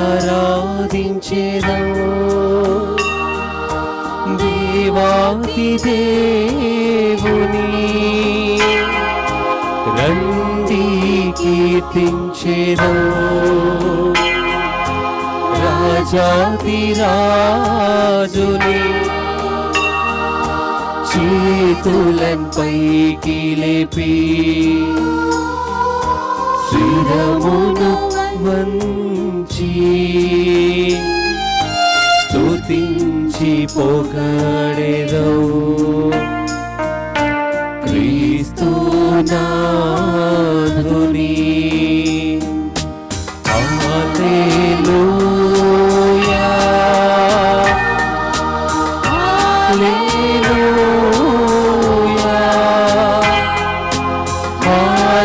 ఆరాధించెదము దేవాది దేవుని రండి కీర్తించెదము రాజాది రాజుని చేతులను పైకి లేపి శిరమును వంచి స్తుతించి పొగడెదవు క్రీస్తునాథుని హల్లెలూయా హల్లెలూయా హల్లెలూయా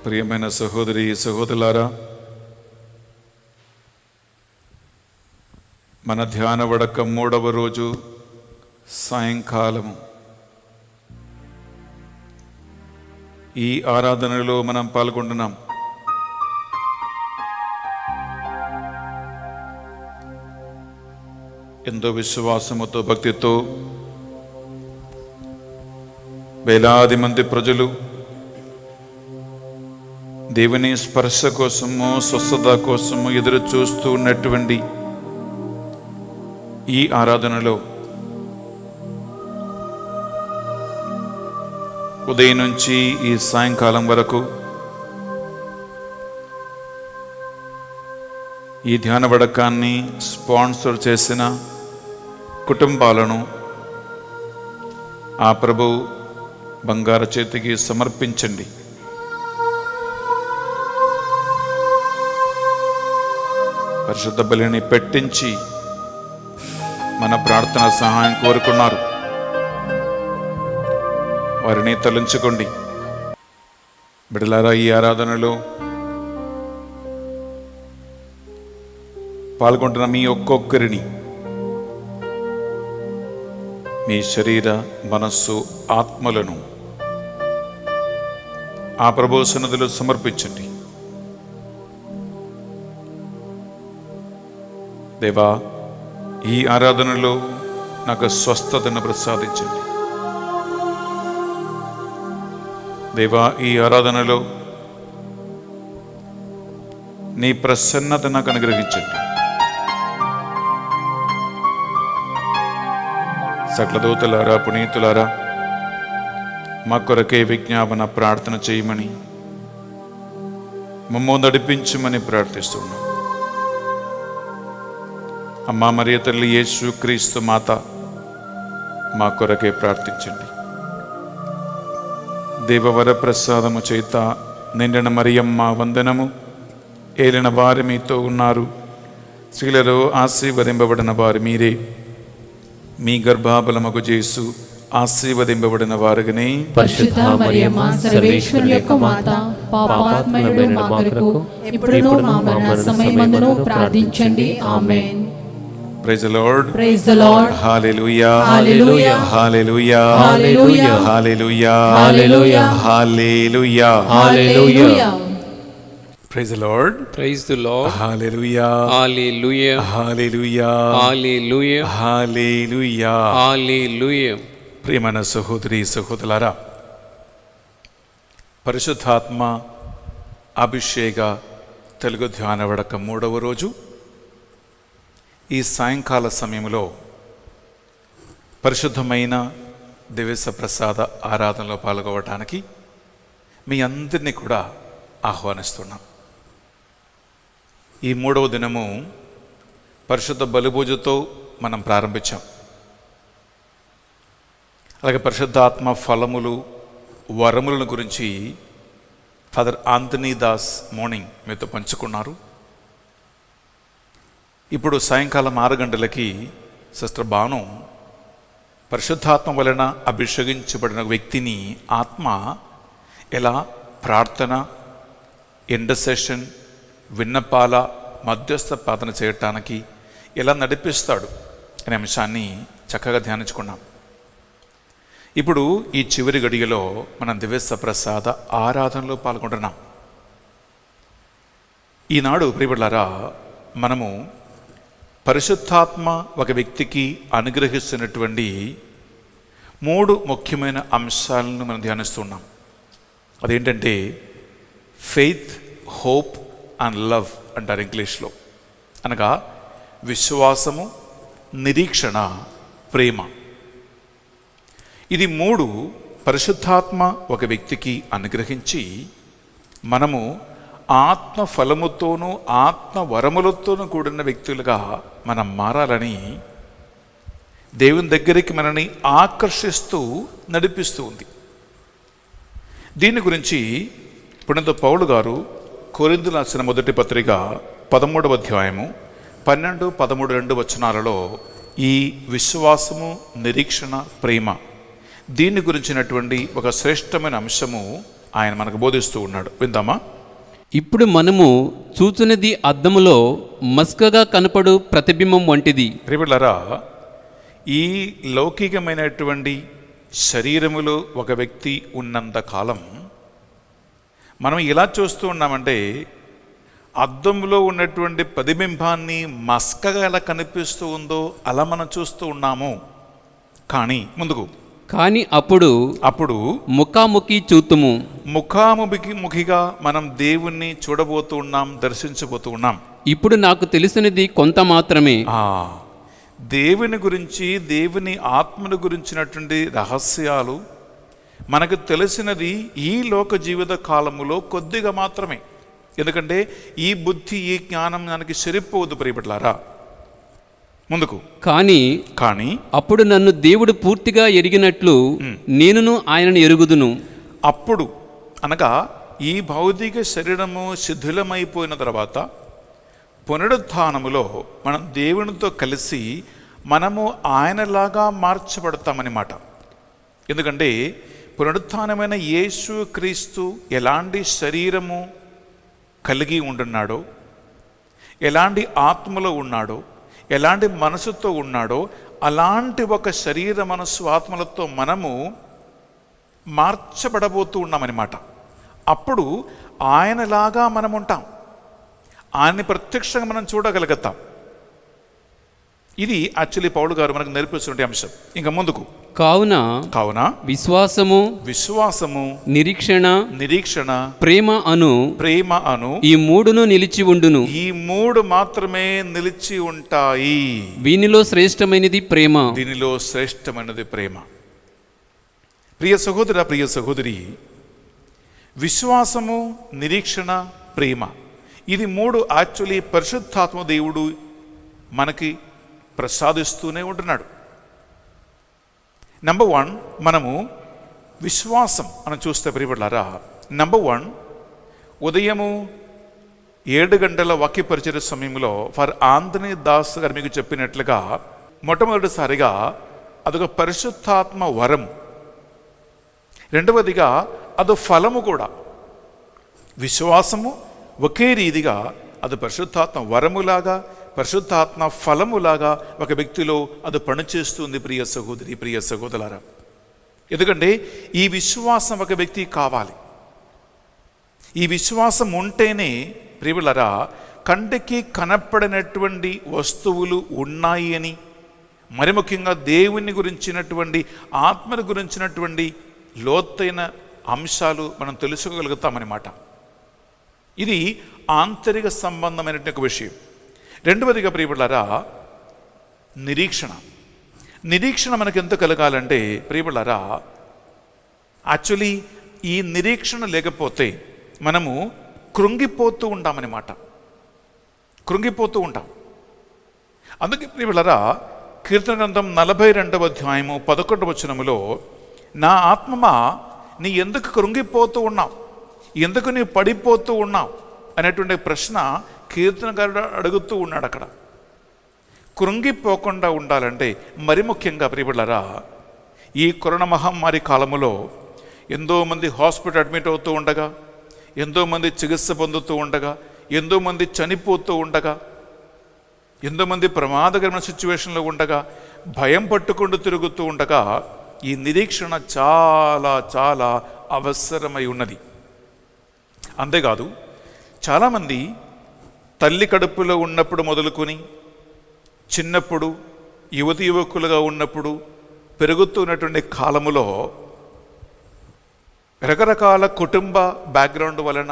ప్రియమైన సహోదరి సహోదరులారా, మన ధ్యాన వడక 3వ రోజు సాయంకాలం ఈ ఆరాధనలో మనం పాల్గొంటున్నాం. ఎంతో విశ్వాసముతో భక్తితో వేలాది మంది ప్రజలు దేవుని స్పర్శ కోసము స్వస్థత కోసము ఎదురు చూస్తూ ఉన్నటువంటి ఈ ఆరాధనలో ఉదయం నుంచి ఈ సాయంకాలం వరకు ఈ ధ్యాన వడకాన్ని స్పాన్సర్ చేసిన కుటుంబాలను ఆ ప్రభు బంగారు చేతికి సమర్పించండి. పరిశుద్ధ బలిని పెట్టించి మన ప్రార్థన సహాయం కోరుకున్నారు. వారిని తలంచుకోండి. బిడ్డలారా, ఈ ఆరాధనలో పాల్గొంటున్న మీ ఒక్కొక్కరిని మీ శరీర మనస్సు ఆత్మలను ఆ ప్రభు సన్నిధిలో సమర్పించండి. దేవా, ఈ ఆరాధనలో నాకు స్వస్థతను ప్రసాదించండి. దేవా, ఈ ఆరాధనలో నీ ప్రసన్నత నాకు అనుగ్రహించండి. సకల దూతలారా, పునీతులారా, మా కొరకే విజ్ఞాపన ప్రార్థన చేయమని మమ్మల్ని నడిపించమని ప్రార్థిస్తున్నాం. అమ్మా మరియ తల్లి, యేసు క్రీస్తు మాత, మా కొరకే ప్రార్థించండి. దేవవర ప్రసాదము చేత నిండిన మరియమ్మ వందనము. ఏలిన వారు మీతో ఉన్నారు. స్త్రీలలో ఆశీర్వదింపబడిన వారు మీరే. మీ గర్భఫలమగు యేసు ఆశీర్వదింపబడిన వారుగానే. పరిశుద్ధ మరియమ్మ సర్వేశ్వరుని యొక్క మాత, పాపాత్మయులైన మా కొరకు ఇప్పుడును మా మరణ సమయమందును ప్రార్థించండి. ఆమేన్. Praise the Lord. Praise the Lord. Hallelujah. Hallelujah. Hallelujah. Hallelujah. Hallelujah. Hallelujah. Hallelujah. Hallelujah. Praise the Lord. Praise the Lord. Hallelujah. Hallelujah. Hallelujah. Hallelujah. Hallelujah. Hallelujah. ప్రియమైన సహోదరి సహోదరులారా, పరిశుద్ధాత్మ అభిషేక తెలుగు ధ్యాన వడక 3వ రోజు ఈ సాయంకాల సమయంలో పరిశుద్ధమైన దివ్య ప్రసాద ఆరాధనలో పాల్గొనడానికి మీ అందరినీ కూడా ఆహ్వానిస్తున్నాం. ఈ 3వ దినము పరిశుద్ధ బలిపూజతో మనం ప్రారంభించాం. అలాగే పరిశుద్ధాత్మ ఫలములు, వరములను గురించి ఫాదర్ ఆంథనీ దాస్ మార్నింగ్ మీతో పంచుకున్నారు. ఇప్పుడు సాయంకాలం 6 గంటలకి సిస్టర్ బాను పరిశుద్ధాత్మ వలన అభిషేకించబడిన వ్యక్తిని ఆత్మ ఎలా ప్రార్థన, ఇంటర్సెషన్, విన్నపాల మధ్యస్థ ప్రార్థన చేయటానికి ఎలా నడిపిస్తాడు అనే అంశాన్ని చక్కగా ధ్యానించుకున్నాం. ఇప్పుడు ఈ చివరి గడియలో మనం దివ్య ప్రసాద ఆరాధనలో పాల్గొంటున్నాం. ఈనాడు ప్రియబిడ్డలారా, మనము పరిశుద్ధాత్మ ఒక వ్యక్తికి అనుగ్రహిస్తున్నటువంటి 3 ముఖ్యమైన అంశాలను మనం ధ్యానిస్తున్నాం. అదేంటంటే ఫెయిత్, హోప్ అండ్ లవ్ అంటారు ఇంగ్లీష్లో. అనగా విశ్వాసము, నిరీక్షణ, ప్రేమ. ఇది 3 పరిశుద్ధాత్మ ఒక వ్యక్తికి అనుగ్రహించి మనము ఆత్మ ఫలముతోనూ ఆత్మ వరములతోనూ కూడిన వ్యక్తులుగా మనం మారాలని దేవుని దగ్గరికి మనని ఆకర్షిస్తూ నడిపిస్తూ ఉంది. దీని గురించి పునీత పౌలు గారు కొరింథీయులకు రాసిన మొదటి పత్రిక 13వ అధ్యాయము 12, 13, 2 వచనాలలో ఈ విశ్వాసము, నిరీక్షణ, ప్రేమ దీని గురించినటువంటి ఒక శ్రేష్టమైన అంశము ఆయన మనకు బోధిస్తూ ఉన్నాడు. విందామా? ఇప్పుడు మనము చూచున్నది అద్దములో మస్కగా కనపడు ప్రతిబింబం వంటిది. ప్రియబిడ్డలారా, ఈ లౌకికమైనటువంటి శరీరములో ఒక వ్యక్తి ఉన్నంత కాలం మనం ఎలా చూస్తూ ఉన్నామంటే అద్దంలో ఉన్నటువంటి ప్రతిబింబాన్ని మస్కగా ఎలా కనిపిస్తూ ఉందో అలా మనం చూస్తూ ఉన్నాము. కానీ ముందుకు కాని అప్పుడు ముఖాముఖి చూతుము. ముఖిగా మనం దేవుణ్ణి చూడబోతూ ఉన్నాం, దర్శించబోతూ ఉన్నాం. ఇప్పుడు నాకు తెలిసినది కొంత మాత్రమే. దేవుని గురించి, దేవుని ఆత్మను గురించినటువంటి రహస్యాలు మనకు తెలిసినది ఈ లోక జీవిత కాలములో కొద్దిగా మాత్రమే. ఎందుకంటే ఈ బుద్ధి, ఈ జ్ఞానం మనకి సరిపోదు ప్రియబిడ్డలారా. ముందుకు కానీ అప్పుడు నన్ను దేవుడు పూర్తిగా ఎరిగినట్లు నేనును ఆయనను ఎరుగుదును. అప్పుడు అనగా ఈ భౌతిక శరీరము శిథిలమైపోయిన తర్వాత పునరుత్థానములో మనం దేవునితో కలిసి మనము ఆయనలాగా మార్చబడతామన్నమాట. ఎందుకంటే పునరుత్థానమైన యేసు క్రీస్తు ఎలాంటి శరీరము కలిగి ఉంటున్నాడో, ఎలాంటి ఆత్మలో ఉన్నాడో, ఎలాంటి మనసుతో ఉన్నాడో అలాంటి ఒక శరీర మనస్సు ఆత్మలతో మనము మార్చబడబోతూ ఉన్నామన్నమాట. అప్పుడు ఆయనలాగా మనం ఉంటాం, ఆయన్ని ప్రత్యక్షంగా మనం చూడగలుగుతాం. ఇది యాక్చువల్లీ పౌలు గారు మనకు నేర్పిస్తున్న అంశం. ఇంకా ముందుకు కావున విశ్వాసము నిరీక్షణ ప్రేమ అను ఈ మూడును నిలిచి ఉండును. ఈ మూడు మాత్రమే నిలిచి ఉంటాయి. వీనిలో శ్రేష్టమైనది ప్రేమ. ప్రియ సహోదర, ప్రియ సహోదరి, విశ్వాసము, నిరీక్షణ, ప్రేమ, ఇది మూడు యాక్చువల్లీ పరిశుద్ధాత్మ దేవుడు మనకి ప్రసాదిస్తూనే ఉంటున్నాడు. నంబర్ 1 మనము విశ్వాసం అని చూస్తే ప్రియబిడ్డలారా, నంబర్ 1 ఉదయము 7 గంటల వాక్య పరిచర్య సమయంలో ఫర్ ఆంథనీ దాస్ గారు మీకు చెప్పినట్లుగా మొట్టమొదటిసారిగా అదొక పరిశుద్ధాత్మ వరం. రెండవదిగా అది ఫలము కూడా. విశ్వాసము ఒకే రీతిగా అది పరిశుద్ధాత్మ వరములాగా, పరిశుద్ధాత్మ ఫలములాగా ఒక వ్యక్తిలో అది పనిచేస్తుంది. ప్రియ సహోదరి, ప్రియ సహోదరులారా, ఎందుకంటే ఈ విశ్వాసం ఒక వ్యక్తికి కావాలి. ఈ విశ్వాసం ఉంటేనే ప్రియులారా కంటికి కనపడినటువంటి వస్తువులు ఉన్నాయి అని, మరి ముఖ్యంగా దేవుని గురించినటువంటి, ఆత్మను గురించినటువంటి లోతైన అంశాలు మనం తెలుసుకోగలుగుతామన్నమాట. ఇది ఆంతరిక సంబంధమైనటువంటి ఒక విషయం. రెండవదిగా ప్రియబిడ్డలారా, నిరీక్షణ మనకు ఎంత కలగాలంటే ప్రియబిడ్డలారా, యాక్చువల్లీ ఈ నిరీక్షణ లేకపోతే మనము కృంగిపోతూ ఉంటామన్నమాట. అందుకే ప్రియబిడ్డలారా, కీర్తన గ్రంథం 42వ అధ్యాయము 11వ వచనములో, నా ఆత్మమా నీ ఎందుకు కృంగిపోతూ ఉన్నావు, ఎందుకు నీ పడిపోతూ ఉన్నావు అనేటువంటి ప్రశ్న కీర్తనకారుడు అడుగుతూ ఉన్నాడు. అక్కడ కృంగిపోకుండా ఉండాలంటే మరి ముఖ్యంగా ప్రియబిడ్డలారా, ఈ కరోనా మహమ్మారి కాలములో ఎంతోమంది హాస్పిటల్ అడ్మిట్ అవుతూ ఉండగా, ఎంతోమంది చికిత్స పొందుతూ ఉండగా, ఎంతోమంది చనిపోతూ ఉండగా, ఎంతోమంది ప్రమాదకరమైన సిచ్యువేషన్లో ఉండగా, భయం పట్టుకుంటూ తిరుగుతూ ఉండగా, ఈ నిరీక్షణ చాలా చాలా అవసరమై ఉన్నది. అంతేకాదు, చాలామంది తల్లి కడుపులో ఉన్నప్పుడు మొదలుకొని చిన్నప్పుడు యువకులుగా ఉన్నప్పుడు పెరుగుతున్నటువంటి కాలములో రకరకాల కుటుంబ బ్యాక్గ్రౌండ్ వలన,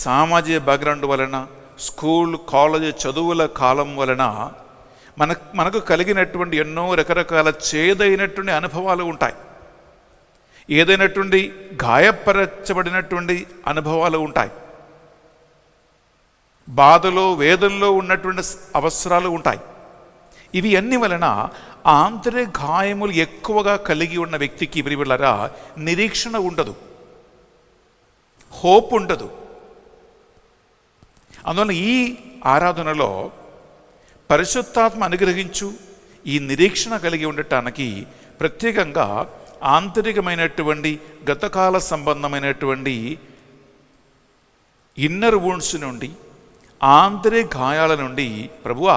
సామాజిక బ్యాక్గ్రౌండ్ వలన, స్కూల్ కాలేజ్ చదువుల కాలం వలన మనకు కలిగినటువంటి ఎన్నో రకరకాల చేదైనటువంటి అనుభవాలు ఉంటాయి. ఏదైనటువంటి గాయపరచబడినటువంటి అనుభవాలు ఉంటాయి. బాధలో, వేదనలో ఉన్నటువంటి అవసరాలు ఉంటాయి. ఇవి అన్ని వలన ఆంతరిక గాయములు ఎక్కువగా కలిగి ఉన్న వ్యక్తికి ప్రియబిడ్డలారా నిరీక్షణ ఉండదు, హోప్ ఉండదు. అందువల్ల ఈ ఆరాధనలో పరిశుద్ధాత్మ అనుగ్రహించు ఈ నిరీక్షణ కలిగి ఉండటానికి ప్రత్యేకంగా ఆంతరికమైనటువంటి గతకాల సంబంధమైనటువంటి ఇన్నర్ వూండ్స్ నుండి, ఆంతరిక గాయాల నుండి ప్రభువా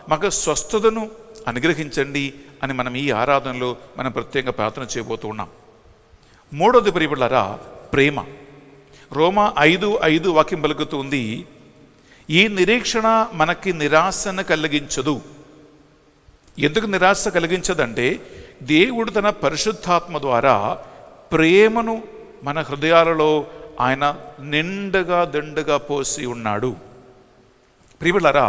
మాకు స్వస్థతను అనుగ్రహించండి అని మనం ఈ ఆరాధనలో మనం ప్రత్యేకంగా ప్రార్థన చేయబోతూ ఉన్నాం. మూడవది ప్రియబిడ్డలారా, ప్రేమ. రోమా 5:5 వాక్యం పలుకుతుంది, ఈ నిరీక్షణ మనకి నిరాశను కలిగించదు. ఎందుకు నిరాశ కలిగించదంటే దేవుడు తన పరిశుద్ధాత్మ ద్వారా ప్రేమను మన హృదయాలలో ఆయన నిండుగా దండుగా పోసి ఉన్నాడు. ప్రియలారా,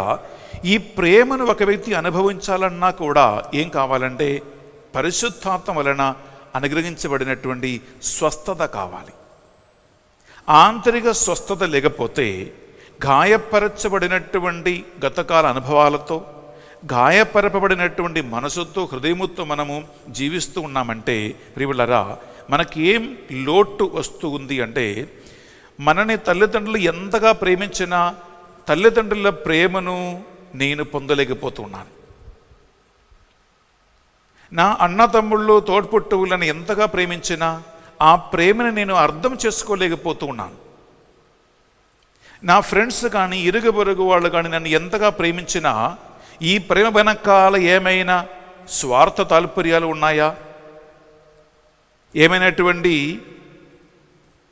ఈ ప్రేమను ఒక వ్యక్తి అనుభవించాలన్నా కూడా ఏం కావాలంటే పరిశుద్ధాత్మ వలన అనుగ్రహించబడినటువంటి స్వస్థత కావాలి. ఆంతరిక స్వస్థత లేకపోతే గాయపరచబడినటువంటి గతకాల అనుభవాలతో, గాయపరపబడినటువంటి మనసుతో, హృదయముతో మనము జీవిస్తూ ఉన్నామంటే ప్రియలారా, మనకి ఏం లోటు వస్తూ ఉంది అంటే, మనని తల్లిదండ్రులు ఎంతగా ప్రేమించినా తల్లిదండ్రుల ప్రేమను నేను పొందలేకపోతున్నాను. నా అన్నతమ్ముళ్ళు తోడ్పుట్టువులను ఎంతగా ప్రేమించినా ఆ ప్రేమను నేను అర్థం చేసుకోలేకపోతూ ఉన్నాను. నా ఫ్రెండ్స్ కానీ ఇరుగు పొరుగు వాళ్ళు కానీ నన్ను ఎంతగా ప్రేమించినా ఈ ప్రేమ వెనకాల ఏమైనా స్వార్థ తాత్పర్యాలు ఉన్నాయా, ఏమైనటువంటి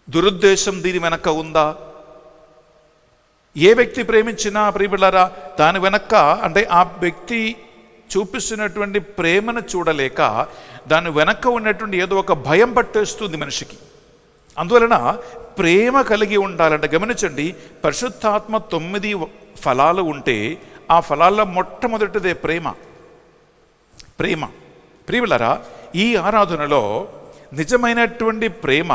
దురుద్దేశం దీని వెనక ఉందా? ఏ వ్యక్తి ప్రేమించినా ప్రియబిడ్డలారా దాని వెనక అంటే ఆ వ్యక్తి చూపిస్తున్నటువంటి ప్రేమను చూడలేక దాని వెనక ఉన్నటువంటి ఏదో ఒక భయం పట్టేస్తుంది మనిషికి. అందువలన ప్రేమ కలిగి ఉండాలంటే గమనించండి, పరిశుద్ధాత్మ 9 ఫలాలు ఉంటే ఆ ఫలాల్లో మొట్టమొదటిదే ప్రేమ. ప్రేమ ప్రియబిడ్డలారా, ఈ ఆరాధనలో నిజమైనటువంటి ప్రేమ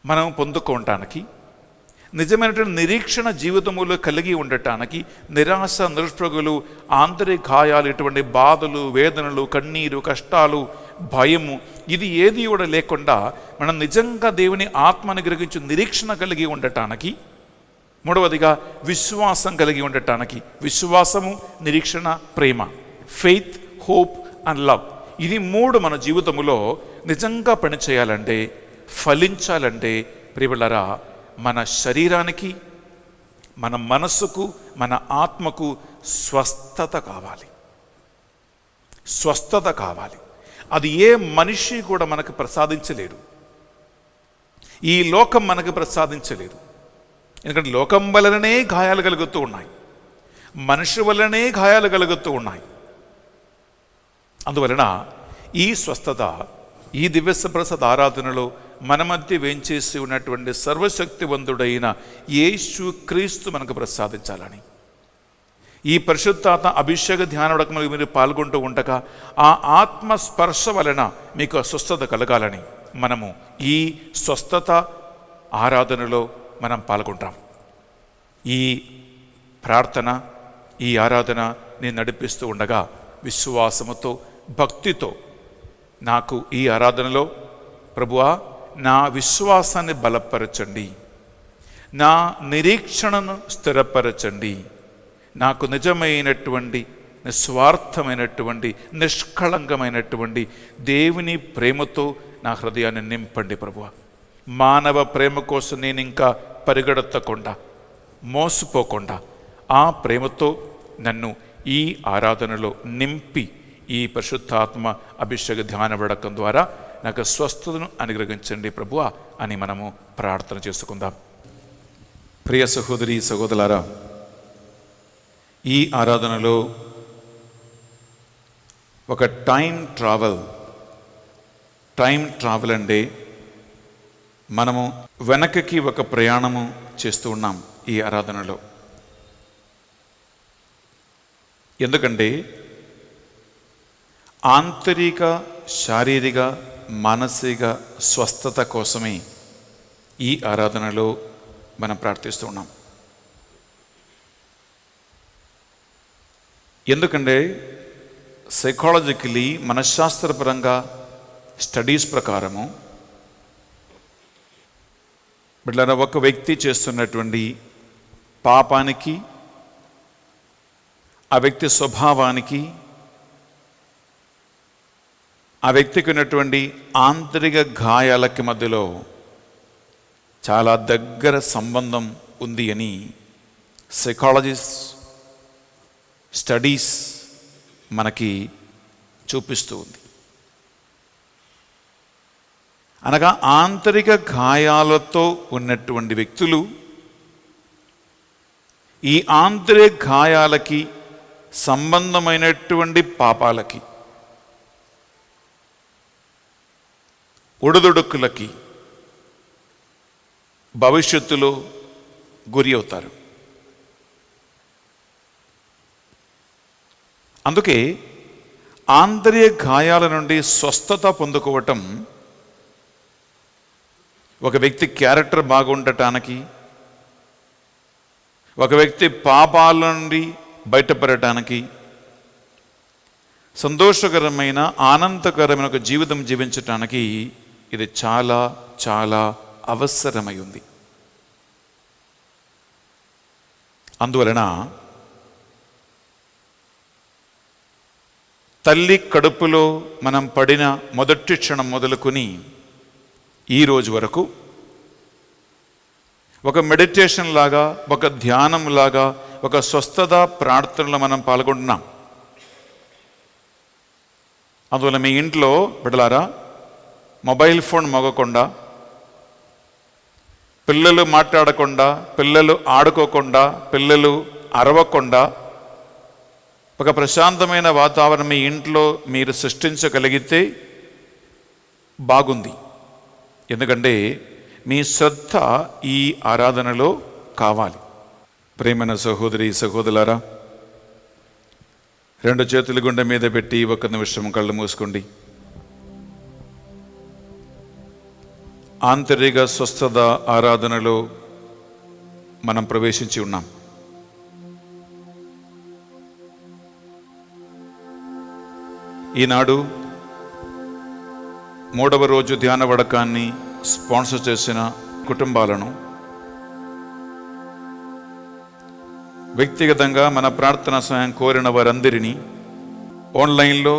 మనం పొందుకోవటానికి, నిజమైనటువంటి నిరీక్షణ జీవితములో కలిగి ఉండటానికి, నిరాశ నిరుష్ప్రగులు, ఆంతరిక గాయాలు, ఇటువంటి బాధలు, వేదనలు, కన్నీరు, కష్టాలు, భయము, ఇది ఏది కూడా లేకుండా మనం నిజంగా దేవుని ఆత్మను గ్రహించి నిరీక్షణ కలిగి ఉండటానికి, మూడవదిగా విశ్వాసం కలిగి ఉండటానికి, విశ్వాసము, నిరీక్షణ, ప్రేమ, ఫెయిత్, హోప్ అండ్ లవ్, ఇది 3 మన జీవితంలో నిజంగా పనిచేయాలంటే, ఫలించాలంటే ప్రియబిడ్డలారా, మన శరీరానికి, మన మనస్సుకు, మన ఆత్మకు స్వస్థత కావాలి. స్వస్థత కావాలి. అది ఏ మనిషి కూడా మనకు ప్రసాదించలేడు. ఈ లోకం మనకు ప్రసాదించలేదు. ఎందుకంటే లోకం వలననే గాయాలు కలుగుతూ ఉన్నాయి, మనిషి వలనే గాయాలు కలుగుతూ ఉన్నాయి. అందువలన ఈ స్వస్థత ఈ దివ్య ప్రసాద ఆరాధనలో మన మధ్య వేంచేసి ఉన్నటువంటి సర్వశక్తివంతుడైన యేసు క్రీస్తు మనకు ప్రసాదించాలని, ఈ పరిశుద్ధాత్మ అభిషేక ధ్యాన ఉడకములు మీరు పాల్గొంటూ ఉండగా ఆ ఆత్మ స్పర్శ వలన మీకు స్వస్థత కలగాలని మనము ఈ స్వస్థత ఆరాధనలో మనం పాల్గొంటాం. ఈ ప్రార్థన, ఈ ఆరాధన నేను నడిపిస్తూ ఉండగా విశ్వాసముతో, భక్తితో నాకు ఈ ఆరాధనలో ప్రభువా నా విశ్వాసాన్ని బలపరచండి, నా నిరీక్షణను స్థిరపరచండి, నాకు నిజమైనటువంటి నిస్వార్థమైనటువంటి నిష్కళంకమైనటువంటి దేవుని ప్రేమతో నా హృదయాన్ని నింపండి ప్రభువా. మానవ ప్రేమ కోసం నేను ఇంకా పరిగెడతకుండా, మోసపోకుండా ఆ ప్రేమతో నన్ను ఈ ఆరాధనలో నింపి ఈ పరిశుద్ధాత్మ అభిషేక ధ్యాన వడకం ద్వారా నాకు స్వస్థతను అనుగ్రహించండి ప్రభువా అని మనము ప్రార్థన చేసుకుందాం. ప్రియ సహోదరి సహోదరులారా, ఈ ఆరాధనలో ఒక టైం ట్రావెల్ అంటే మనము వెనకకి ఒక ప్రయాణము చేస్తూ ఉన్నాం ఈ ఆరాధనలో. ఎందుకంటే ఆంతరిక, శారీరక, మానసిక స్వస్థత కోసమే ఈ ఆరాధనలో మనం ప్రార్థిస్తూ ఉన్నాం. ఎందుకంటే సైకాలజికలీ, మనశ్శాస్త్రపరంగా స్టడీస్ ప్రకారము బిడ్డలారా, ఒక వ్యక్తి చేస్తున్నటువంటి పాపానికి, ఆ వ్యక్తి స్వభావానికి, ఆ వ్యక్తికి ఉన్నటువంటి ఆంతరిక గాయాలకి మధ్యలో చాలా దగ్గర సంబంధం ఉంది అని సైకాలజిస్ట్ స్టడీస్ మనకి చూపిస్తూ ఉంది. అనగా ఆంతరిక గాయాలతో ఉన్నటువంటి వ్యక్తులు ఈ ఆంతర్య గాయాలకి సంబంధమైనటువంటి పాపాలకి, ఒడుదొడుకులకి భవిష్యత్తులో గురి అవుతారు. అందుకే ఆంతర్య గాయాల నుండి స్వస్థత పొందుకోవటం ఒక వ్యక్తి క్యారెక్టర్ బాగుండటానికి, ఒక వ్యక్తి పాపాల నుండి బయటపడటానికి, సంతోషకరమైన ఆనందకరమైన ఒక జీవితం జీవించటానికి ఇది చాలా చాలా అవసరమై ఉంది. అందువలన తల్లి కడుపులో మనం పడిన మొదటి క్షణం మొదలుకొని ఈ రోజు వరకు ఒక మెడిటేషన్ లాగా, ఒక ధ్యానం లాగా, ఒక స్వస్థత ప్రార్థనలో మనం పాల్గొంటున్నాం. అందువల్ల మీ ఇంట్లో బిడ్డలారా మొబైల్ ఫోన్ మోగకుండా, పిల్లలు మాట్లాడకుండా, పిల్లలు ఆడుకోకుండా, పిల్లలు అరవకుండా ఒక ప్రశాంతమైన వాతావరణం మీ ఇంట్లో మీరు సృష్టించగలిగితే బాగుంది. ఎందుకంటే మీ శ్రద్ధ ఈ ఆరాధనలో కావాలి. ప్రేమైన సహోదరి సహోదరులారా, 2 చేతులు గుండె మీద పెట్టి 1 నిమిషం కళ్ళు మూసుకోండి. ఆంతరిక స్వస్థత ఆరాధనలో మనం ప్రవేశించి ఉన్నాం. ఈనాడు 3వ రోజు ధ్యాన వడకాన్ని స్పాన్సర్ చేసిన కుటుంబాలను, వ్యక్తిగతంగా మన ప్రార్థనా సహాయం కోరిన వారందరినీ, ఆన్లైన్లో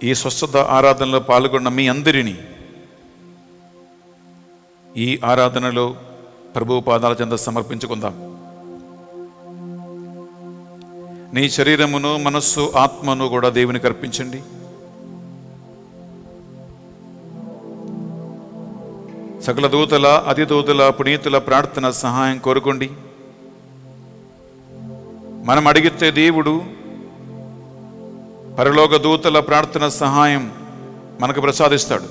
ఈ స్వస్థత ఆరాధనలో పాల్గొన్న మీ అందరినీ ఈ ఆరాధనలో ప్రభువు పాదాల చెంత సమర్పించుకుందాం. నీ శరీరమును, మనస్సు, ఆత్మను కూడా దేవునికి అర్పించండి. సకల దూతల, అతిదూతల, పునీతుల ప్రార్థన సహాయం కోరుకోండి. మనం అడిగితే దేవుడు పరలోక దూతల ప్రార్థన సహాయం మనకు ప్రసాదిస్తాడు.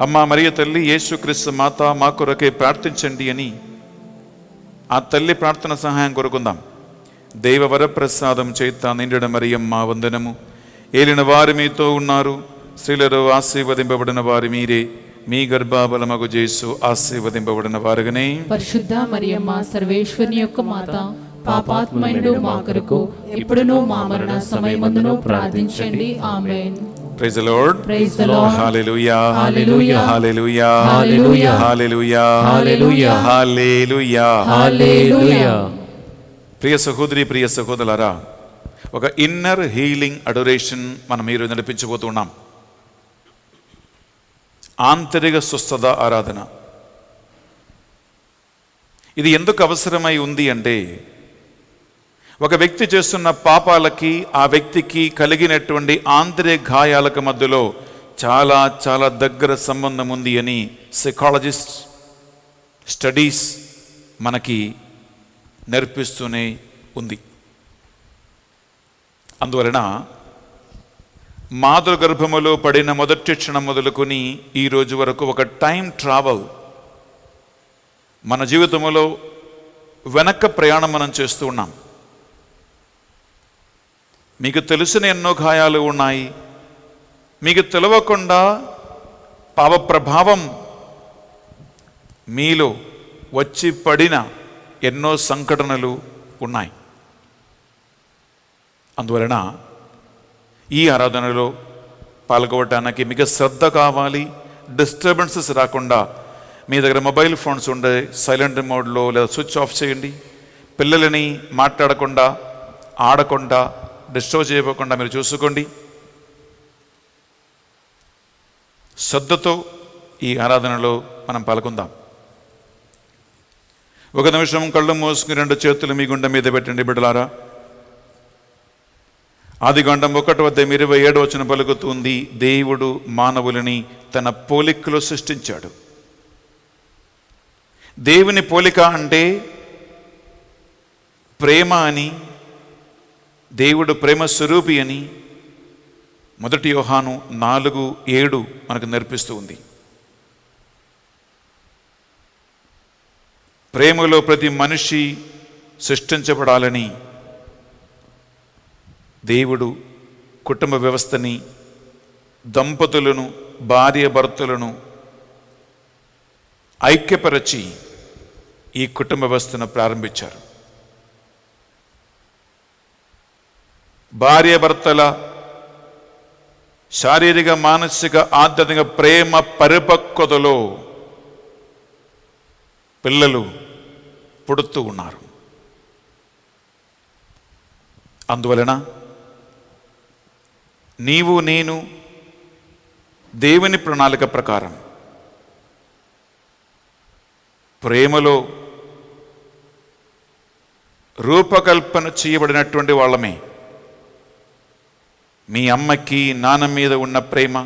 అమ్మా మరియ తల్లి, యేసుక్రీస్తు మాత మా కొరకే ప్రార్థించండి అని ఆ తల్లి ప్రార్థన సహాయం కోరుకుందాం. దైవ వరప్రసాదం చేత నిండిన మరియమ్మ వందనము. ఏలిన వారు మీతో ఉన్నారు, స్త్రీలలో ఆశీర్వదింపబడిన వారు మీరే, మీ గర్భఫలమగు యేసు ఆశీర్వదింపబడిన వారుగానే. పరిశుద్ధ మరియమ్మ సర్వేశ్వరుని యొక్క మాత, పాపాత్మయుడు మా కొరకు ఇప్పుడును మా మరణ సమయమందును ప్రార్థించండి. ఆమేన్. Praise the Lord. Praise the Lord. Hallelujah. Hallelujah. Hallelujah. Hallelujah. Hallelujah. Hallelujah. Hallelujah. Hallelujah. ప్రియ సహోదరి, ప్రియ సహోదరులారా, ఒక ఇన్నర్ హీలింగ్ అడోరేషన్ మనం ఈరోజు నడిపించబోతున్నాం. ఆంతరిక స్వస్థత ఆరాధన. ఇది ఎందుకు అవసరమై ఉంది అంటే, ఒక వ్యక్తి చేస్తున్న పాపాలకి, ఆ వ్యక్తికి కలిగినటువంటి ఆంతరిక గాయాలకు మధ్యలో చాలా చాలా దగ్గర సంబంధం ఉంది అని సైకాలజిస్ట్ స్టడీస్ మనకి నేర్పిస్తూనే ఉంది. అందువలన మాతృ గర్భములో పడిన మొదటి క్షణం మొదలుకొని ఈ రోజు వరకు ఒక టైం ట్రావెల్ మన జీవితంలో వెనక్కి ప్రయాణం మనం చేస్తూ ఉన్నాం. మీకు తెలిసిన ఎన్నో గాయాలు ఉన్నాయి, మీకు తెలియకుండా పాప ప్రభావం మీలో వచ్చి పడిన ఎన్నో సంఘటనలు ఉన్నాయి. అందువలన ఈ ఆరాధనలో పాల్గొనడానికి మీకు శ్రద్ధ కావాలి. డిస్టర్బెన్సెస్ రాకుండా మీ దగ్గర మొబైల్ ఫోన్స్ ఉండే సైలెంట్ మోడ్లో లేదా స్విచ్ ఆఫ్ చేయండి. పిల్లలని మాట్లాడకుండా, ఆడకుండా, డిస్టర్బ్ చేయకుండా మీరు చూసుకోండి. శ్రద్ధతో ఈ ఆరాధనలో మనం పాల్గొందాం. 1 నిమిషం కళ్ళు మూసుకుని 2 చేతులు మీ గుండె మీద పెట్టండి బిడ్డలారా. ఆదికాండం 1:27 పలుకుతుంది, దేవుడు మానవులని తన పోలికలో సృష్టించాడు. దేవుని పోలిక అంటే ప్రేమ అని, దేవుడు ప్రేమ స్వరూపి అని 1 యోహాను 4:7 మనకు నేర్పిస్తూ ఉంది. ప్రేమలో ప్రతి మనిషి సృష్టించబడాలని దేవుడు కుటుంబ వ్యవస్థని, దంపతులను, భార్య భర్తలను ఐక్యపరచి ఈ కుటుంబ వ్యవస్థను ప్రారంభించారు. భార్య భర్తల శారీరక, మానసిక, ఆధ్యాత్మిక ప్రేమ పరిపక్వతలో పిల్లలు పుడుతూ ఉన్నారు. అందువలన నీవు నేను దేవుని ప్రణాళిక ప్రకారం ప్రేమలో రూపకల్పన చేయబడినటువంటి వాళ్ళమే. మీ అమ్మకి నాన్న మీద ఉన్న ప్రేమ,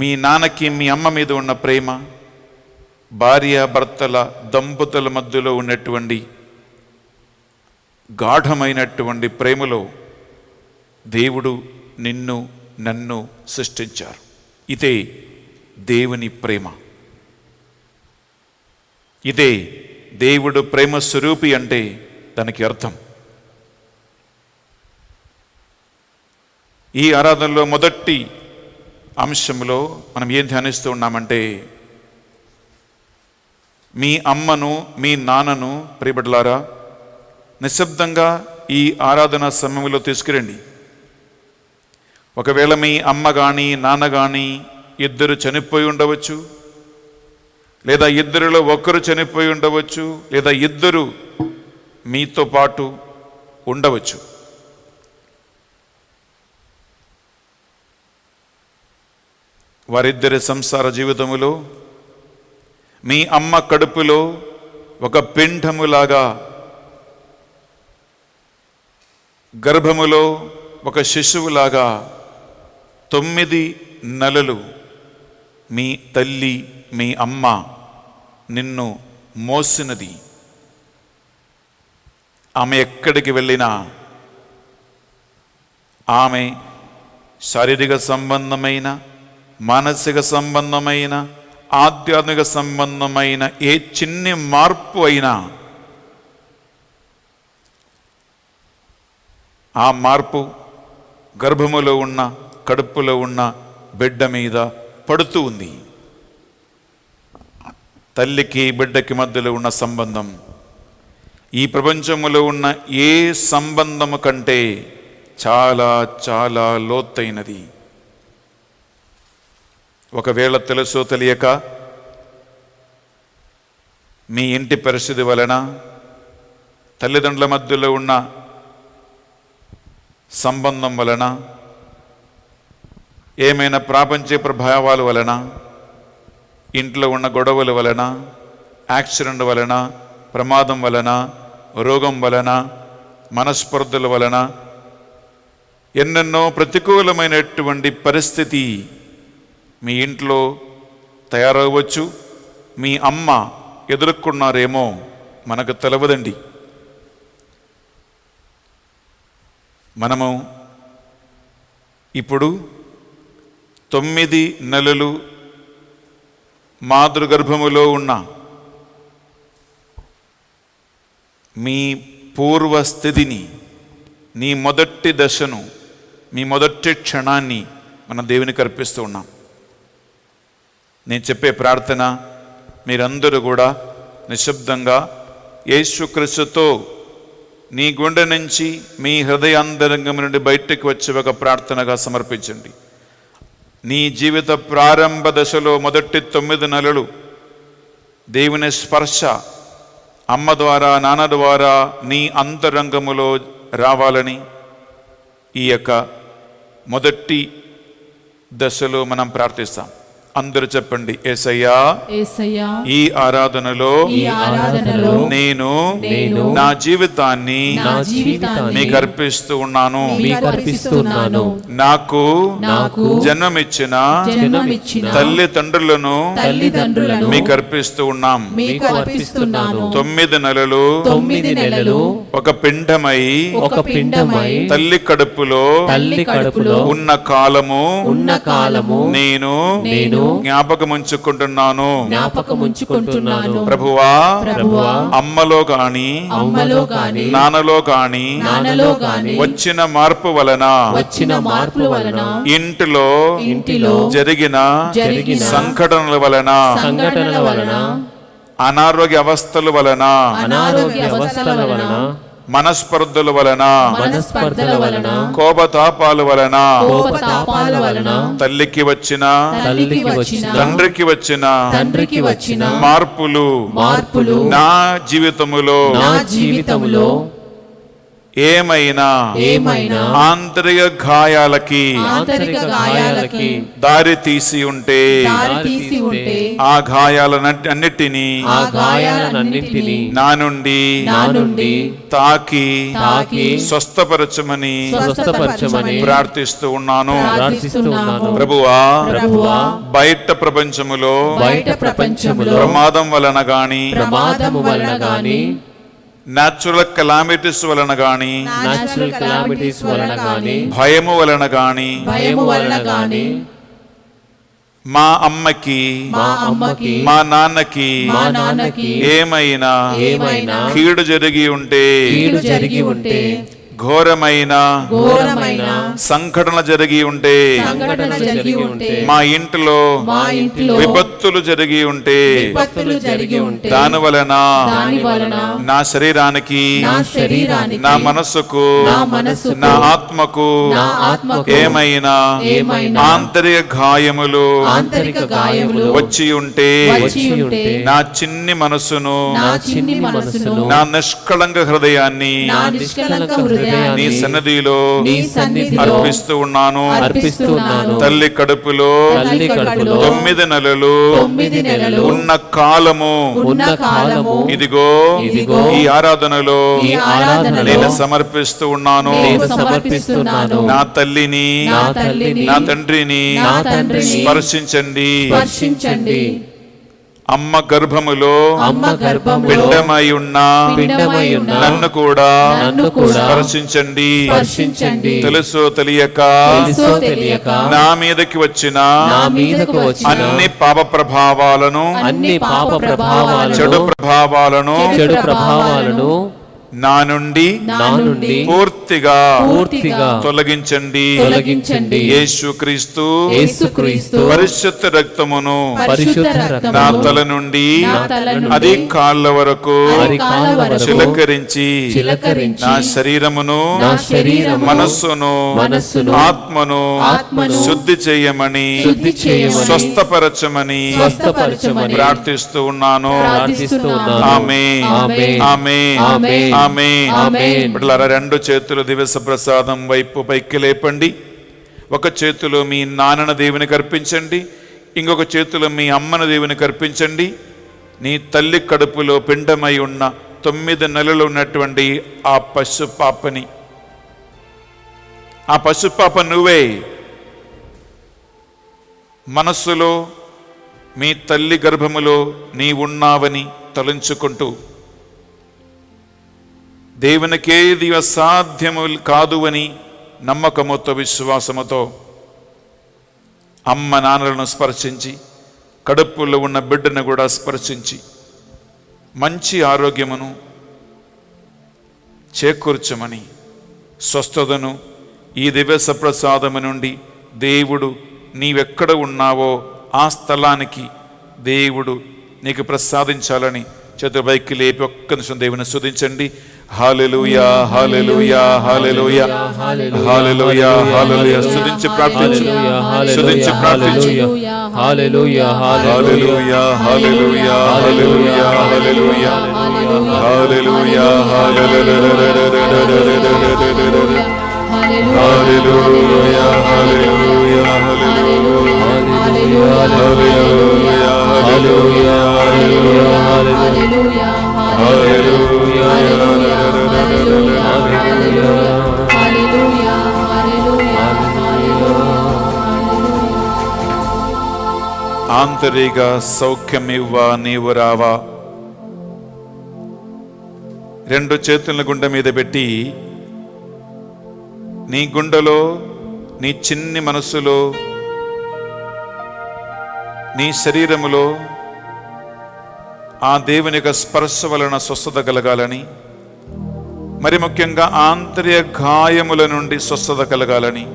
మీ నాన్నకి మీ అమ్మ మీద ఉన్న ప్రేమ, భార్య భర్తల దంపతుల మధ్యలో ఉన్నటువంటి గాఢమైనటువంటి ప్రేమలో దేవుడు నిన్ను నన్ను సృష్టించారు. ఇదే దేవుని ప్రేమ. ఇదే దేవుడు ప్రేమ స్వరూపి అంటే దానికి అర్థం. ఈ ఆరాధనలో మొదటి అంశంలో మనం ఏం ధ్యానిస్తూ ఉన్నామంటే, మీ అమ్మను మీ నాన్నను ప్రియబిడ్డలారా నిశ్శబ్దంగా ఈ ఆరాధన సమయంలో తీసుకురండి. ఒకవేళ మీ అమ్మ కానీ నాన్న కానీ ఇద్దరు చనిపోయి ఉండవచ్చు, లేదా ఇద్దరిలో ఒకరు చనిపోయి ఉండవచ్చు, లేదా ఇద్దరు మీతో పాటు ఉండవచ్చు. వారిద్దరి సంసార జీవితములో మీ అమ్మ కడుపులో ఒక పిండములాగా, గర్భములో ఒక శిశువులాగా 9 నెలలు మీ తల్లి, మీ అమ్మ నిన్ను మోసినది. ఆమె ఎక్కడికి వెళ్ళినా ఆమె శారీరక సంబంధమైన, మానసిక సంబంధమైన, ఆధ్యాత్మిక సంబంధమైన ఏ చిన్ని మార్పు అయినా ఆ మార్పు గర్భములో ఉన్న, కడుపులో ఉన్న బిడ్డ మీద పడుతూ ఉంది. తల్లికి బిడ్డకి మధ్యలో ఉన్న సంబంధం ఈ ప్రపంచంలో ఉన్న ఏ సంబంధము కంటే చాలా చాలా లోతైనది. ఒకవేళ తెలుసో తెలియక మీ ఇంటి పరిస్థితి వలన, తల్లిదండ్రుల మధ్యలో ఉన్న సంబంధం వలన, ఏమైనా ప్రాపంచిక ప్రభావాల వలన, ఇంట్లో ఉన్న గొడవల వలన, యాక్సిడెంట్ వలన, ప్రమాదం వలన, రోగం వలన, మనస్పర్ధల వలన ఎన్నెన్నో ప్రతికూలమైనటువంటి పరిస్థితి మీ ఇంట్లో తయారవ్వచ్చు. మీ అమ్మ ఎదుర్కొన్నారేమో మనకు తెలవదండి. మనము ఇప్పుడు 9 నెలలు మాతృగర్భములో ఉన్న మీ పూర్వస్థితిని, నీ మొదటి దశను, మీ మొదటి క్షణాన్ని మనం దేవునికి అర్పిస్తూ ఉన్నాం. నేను చెప్పే ప్రార్థన మీరందరూ కూడా నిశ్శబ్దంగా యేసుక్రీస్తుతో నీ గుండె నుంచి, మీ హృదయాంతరంగం నుండి బయటకు వచ్చే ఒక ప్రార్థనగా సమర్పించండి. నీ జీవిత ప్రారంభ దశలో మొదటి 9 నెలలు దేవుని స్పర్శ అమ్మ ద్వారా, నాన్న ద్వారా నీ అంతరంగములో రావాలని ఈ యొక్క మొదటి దశలో మనం ప్రార్థిస్తాం. అందరూ చెప్పండి, యేసయ్యా యేసయ్యా ఈ ఆరాధనలో నేను నా జీవితాన్ని నీకు అర్పిస్తూ ఉన్నాను. నాకు జన్మమిచ్చిన తల్లిదండ్రులను మీకు అర్పిస్తూ ఉన్నాం. 9 నెలలు ఒక పిండమై తల్లి కడుపులో ఉన్న కాలము నేను జ్ఞాపకముంచుకుంటున్నాను. ప్రభువా అమ్మలో గాని నాన్నలో గాని వచ్చిన మార్పు వలన ఇంటిలో జరిగిన సంఘటనల వలన అనారోగ్య అవస్థల వలన మనస్పర్ధల వలన కోపతాపాల వలన తల్లికి వచ్చిన తండ్రికి వచ్చిన మార్పులు నా జీవితములో ఏమైనా ఆంతరిక గాయాలకి దారి తీసి ఉంటే ఆ గాయాలన్నిటినీ నా నుండి తాకి స్వస్థపరచమని ప్రార్థిస్తూ ఉన్నాను. ప్రభువా బయట ప్రపంచములో ప్రమాదం వలన గాని న్యాచురల్ కెలామిటీస్ వలన గాని భయము వలన గాని మా అమ్మకి మా నాన్నకి ఏమైనా కీడు జరిగి ఉంటే ఘోరమైన సంఘటన జరిగి ఉంటే మా ఇంట్లో విపత్తులు జరిగి ఉంటే దాని వలన నా శరీరానికి నా మనస్సుకు నా ఆత్మకు ఏమైనా ఆంతరిక గాయములు వచ్చి ఉంటే నా చిన్ని మనస్సును నా నిష్కళంక హృదయాన్ని నీ సన్నిధిలో అర్పిస్తూ ఉన్నాను. తల్లి కడుపులో 9 నెలలు ఉన్న కాలము ఇదిగో ఈ ఆరాధనలో నేను సమర్పిస్తూ ఉన్నాను. నా తల్లిని నా తండ్రిని స్పర్శించండి. అమ్మ గర్భములో పిండమై ఉన్న నన్ను కూడా స్పర్శించండి. తెలుసో తెలియక నా మీదకి వచ్చిన అన్ని పాప ప్రభావాలను చెడు ప్రభావాలను నా నుండి పూర్తిగా తొలగించండి. యేసుక్రీస్తు పరిశుద్ధ రక్తమును నా తల నుండి అది కాళ్ళ వరకు చిలకరించి నా శరీరమును మనస్సును ఆత్మను శుద్ధి చేయమని స్వస్థపరచమని ప్రార్థిస్తూ ఉన్నాను. ఆమేన్ ఆమేన్ ఆమేన్. బిడ్డలారా, 2 చేతులు దివస ప్రసాదం వైపు పైకి లేపండి. ఒక చేతిలో మీ నాన్నను దేవునికి అర్పించండి, ఇంకొక చేతిలో మీ అమ్మను దేవునికి అర్పించండి. నీ తల్లి కడుపులో పిండమై ఉన్న 9 నెలలు ఉన్నటువంటి ఆ పశుపాప నువ్వే. మనస్సులో మీ తల్లి గర్భములో నీ ఉన్నావని తలంచుకుంటూ దేవునికేది అసాధ్యము కాదు అని నమ్మకముతో విశ్వాసముతో అమ్మ నాన్నలను స్పర్శించి కడుపులో ఉన్న బిడ్డను కూడా స్పర్శించి మంచి ఆరోగ్యమును చేకూర్చమని స్వస్థతను ఈ దివ్య ప్రసాదము నుండి దేవుడు నీవెక్కడ ఉన్నావో ఆ స్థలానికి దేవుడు నీకు ప్రసాదించాలని చేతులపైకి లేపి ఒక్క నిమిషం దేవుని స్తుతించండి. హల్లెలూయా హల్లెలూయా హల్లెలూయా హల్లెలూయా హల్లెలూయా. స్తుతించి ప్రార్థించు, స్తుతించి ప్రార్థించు. హల్లెలూయా హల్లెలూయా హల్లెలూయా హల్లెలూయా హల్లెలూయా హల్లెలూయా హల్లెలూయా హల్లెలూయా హల్లెలూయా. ఆంతరిక సౌఖ్యమివ్వ నీవు రావా. రెండు చేతుల గుండె మీద పెట్టి నీ గుండెలో, నీ చిన్ని మనసులో, నీ శరీరములో ఆ దేవుని యొక్క స్పర్శ వలన స్వస్థత కలగాలని, మరి ముఖ్యంగా ఆంతర్య గాయముల నుండి స్వస్థత కలగాలని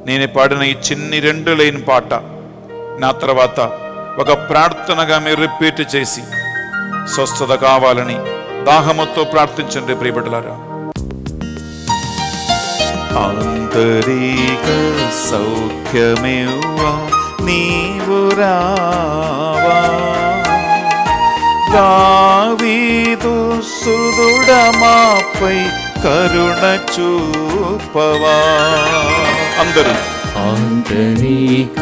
నేను పాడిన ఈ చిన్ని 2 లైన్ పాట నా తర్వాత ఒక ప్రార్థనగా మీరు రిపీట్ చేసి స్వస్థత కావాలని దాహముతో ప్రార్థించండి ప్రియబిడ్డలారా. ఆంతరిక సౌఖ్యమివ్వ నీవు రావా, దావీదు సుదుడా మాపై కరుణ చూపవా. అందరూ ఆంతరిక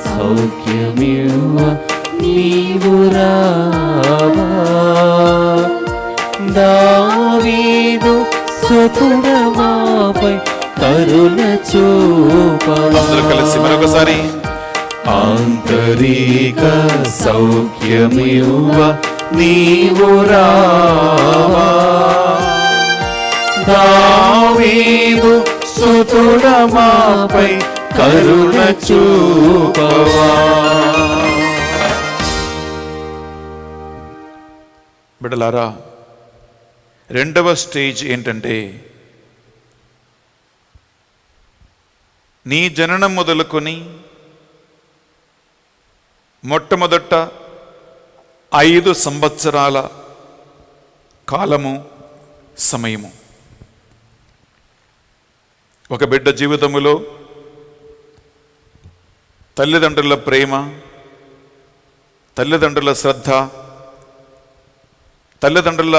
సౌఖ్యమివ్వ నీవు రావా, దావీదు సుతుడా మాపై కరుణ చూపవా. అందరూ కలిసి మరొకసారి. ఆంతరిక సౌఖ్యమివ్వ నీవు రావా, దావీదు సుతుడా మాపై కరుణ చూపవా. బిడ్డలారా, రెండవ స్టేజ్ ఏంటంటే నీ జననం మొదలుకొని మొట్టమొదట 5 సంవత్సరాల కాలము, సమయము. ఒక బిడ్డ జీవితములో తల్లిదండ్రుల ప్రేమ, తల్లిదండ్రుల శ్రద్ధ, తల్లిదండ్రుల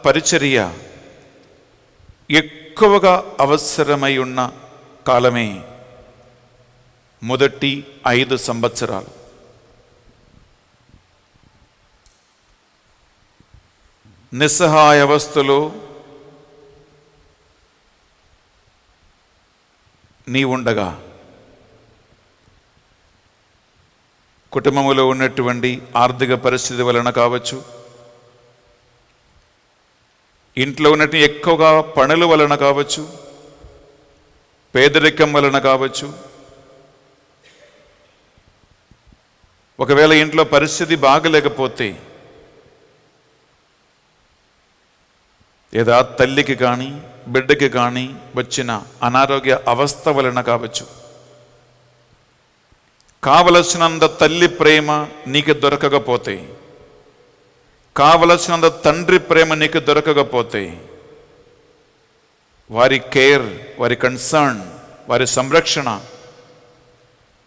పరిచర్య ఎక్కువగా అవసరమై ఉన్న కాలమే మొదటి 5 సంవత్సరాలు. నిస్సహాయ అవస్థలో నీ ఉండగా కుటుంబంలో ఉన్నటువంటి ఆర్థిక పరిస్థితి వలన కావచ్చు, ఇంట్లో ఉన్నట్టు ఎక్కువగా పనుల వలన కావచ్చు, పేదరికం వలన కావచ్చు, ఒకవేళ ఇంట్లో పరిస్థితి బాగలేకపోతే లేదా తల్లికి కానీ బిడ్డకి కానీ వచ్చిన అనారోగ్య అవస్థ వలన కావచ్చు, కావలసినంత తల్లి ప్రేమ నీకు దొరకకపోతే, కావలసినంత తండ్రి ప్రేమ నీకు దొరకకపోతే, వారి కేర్, వారి కన్సర్న్, వారి సంరక్షణ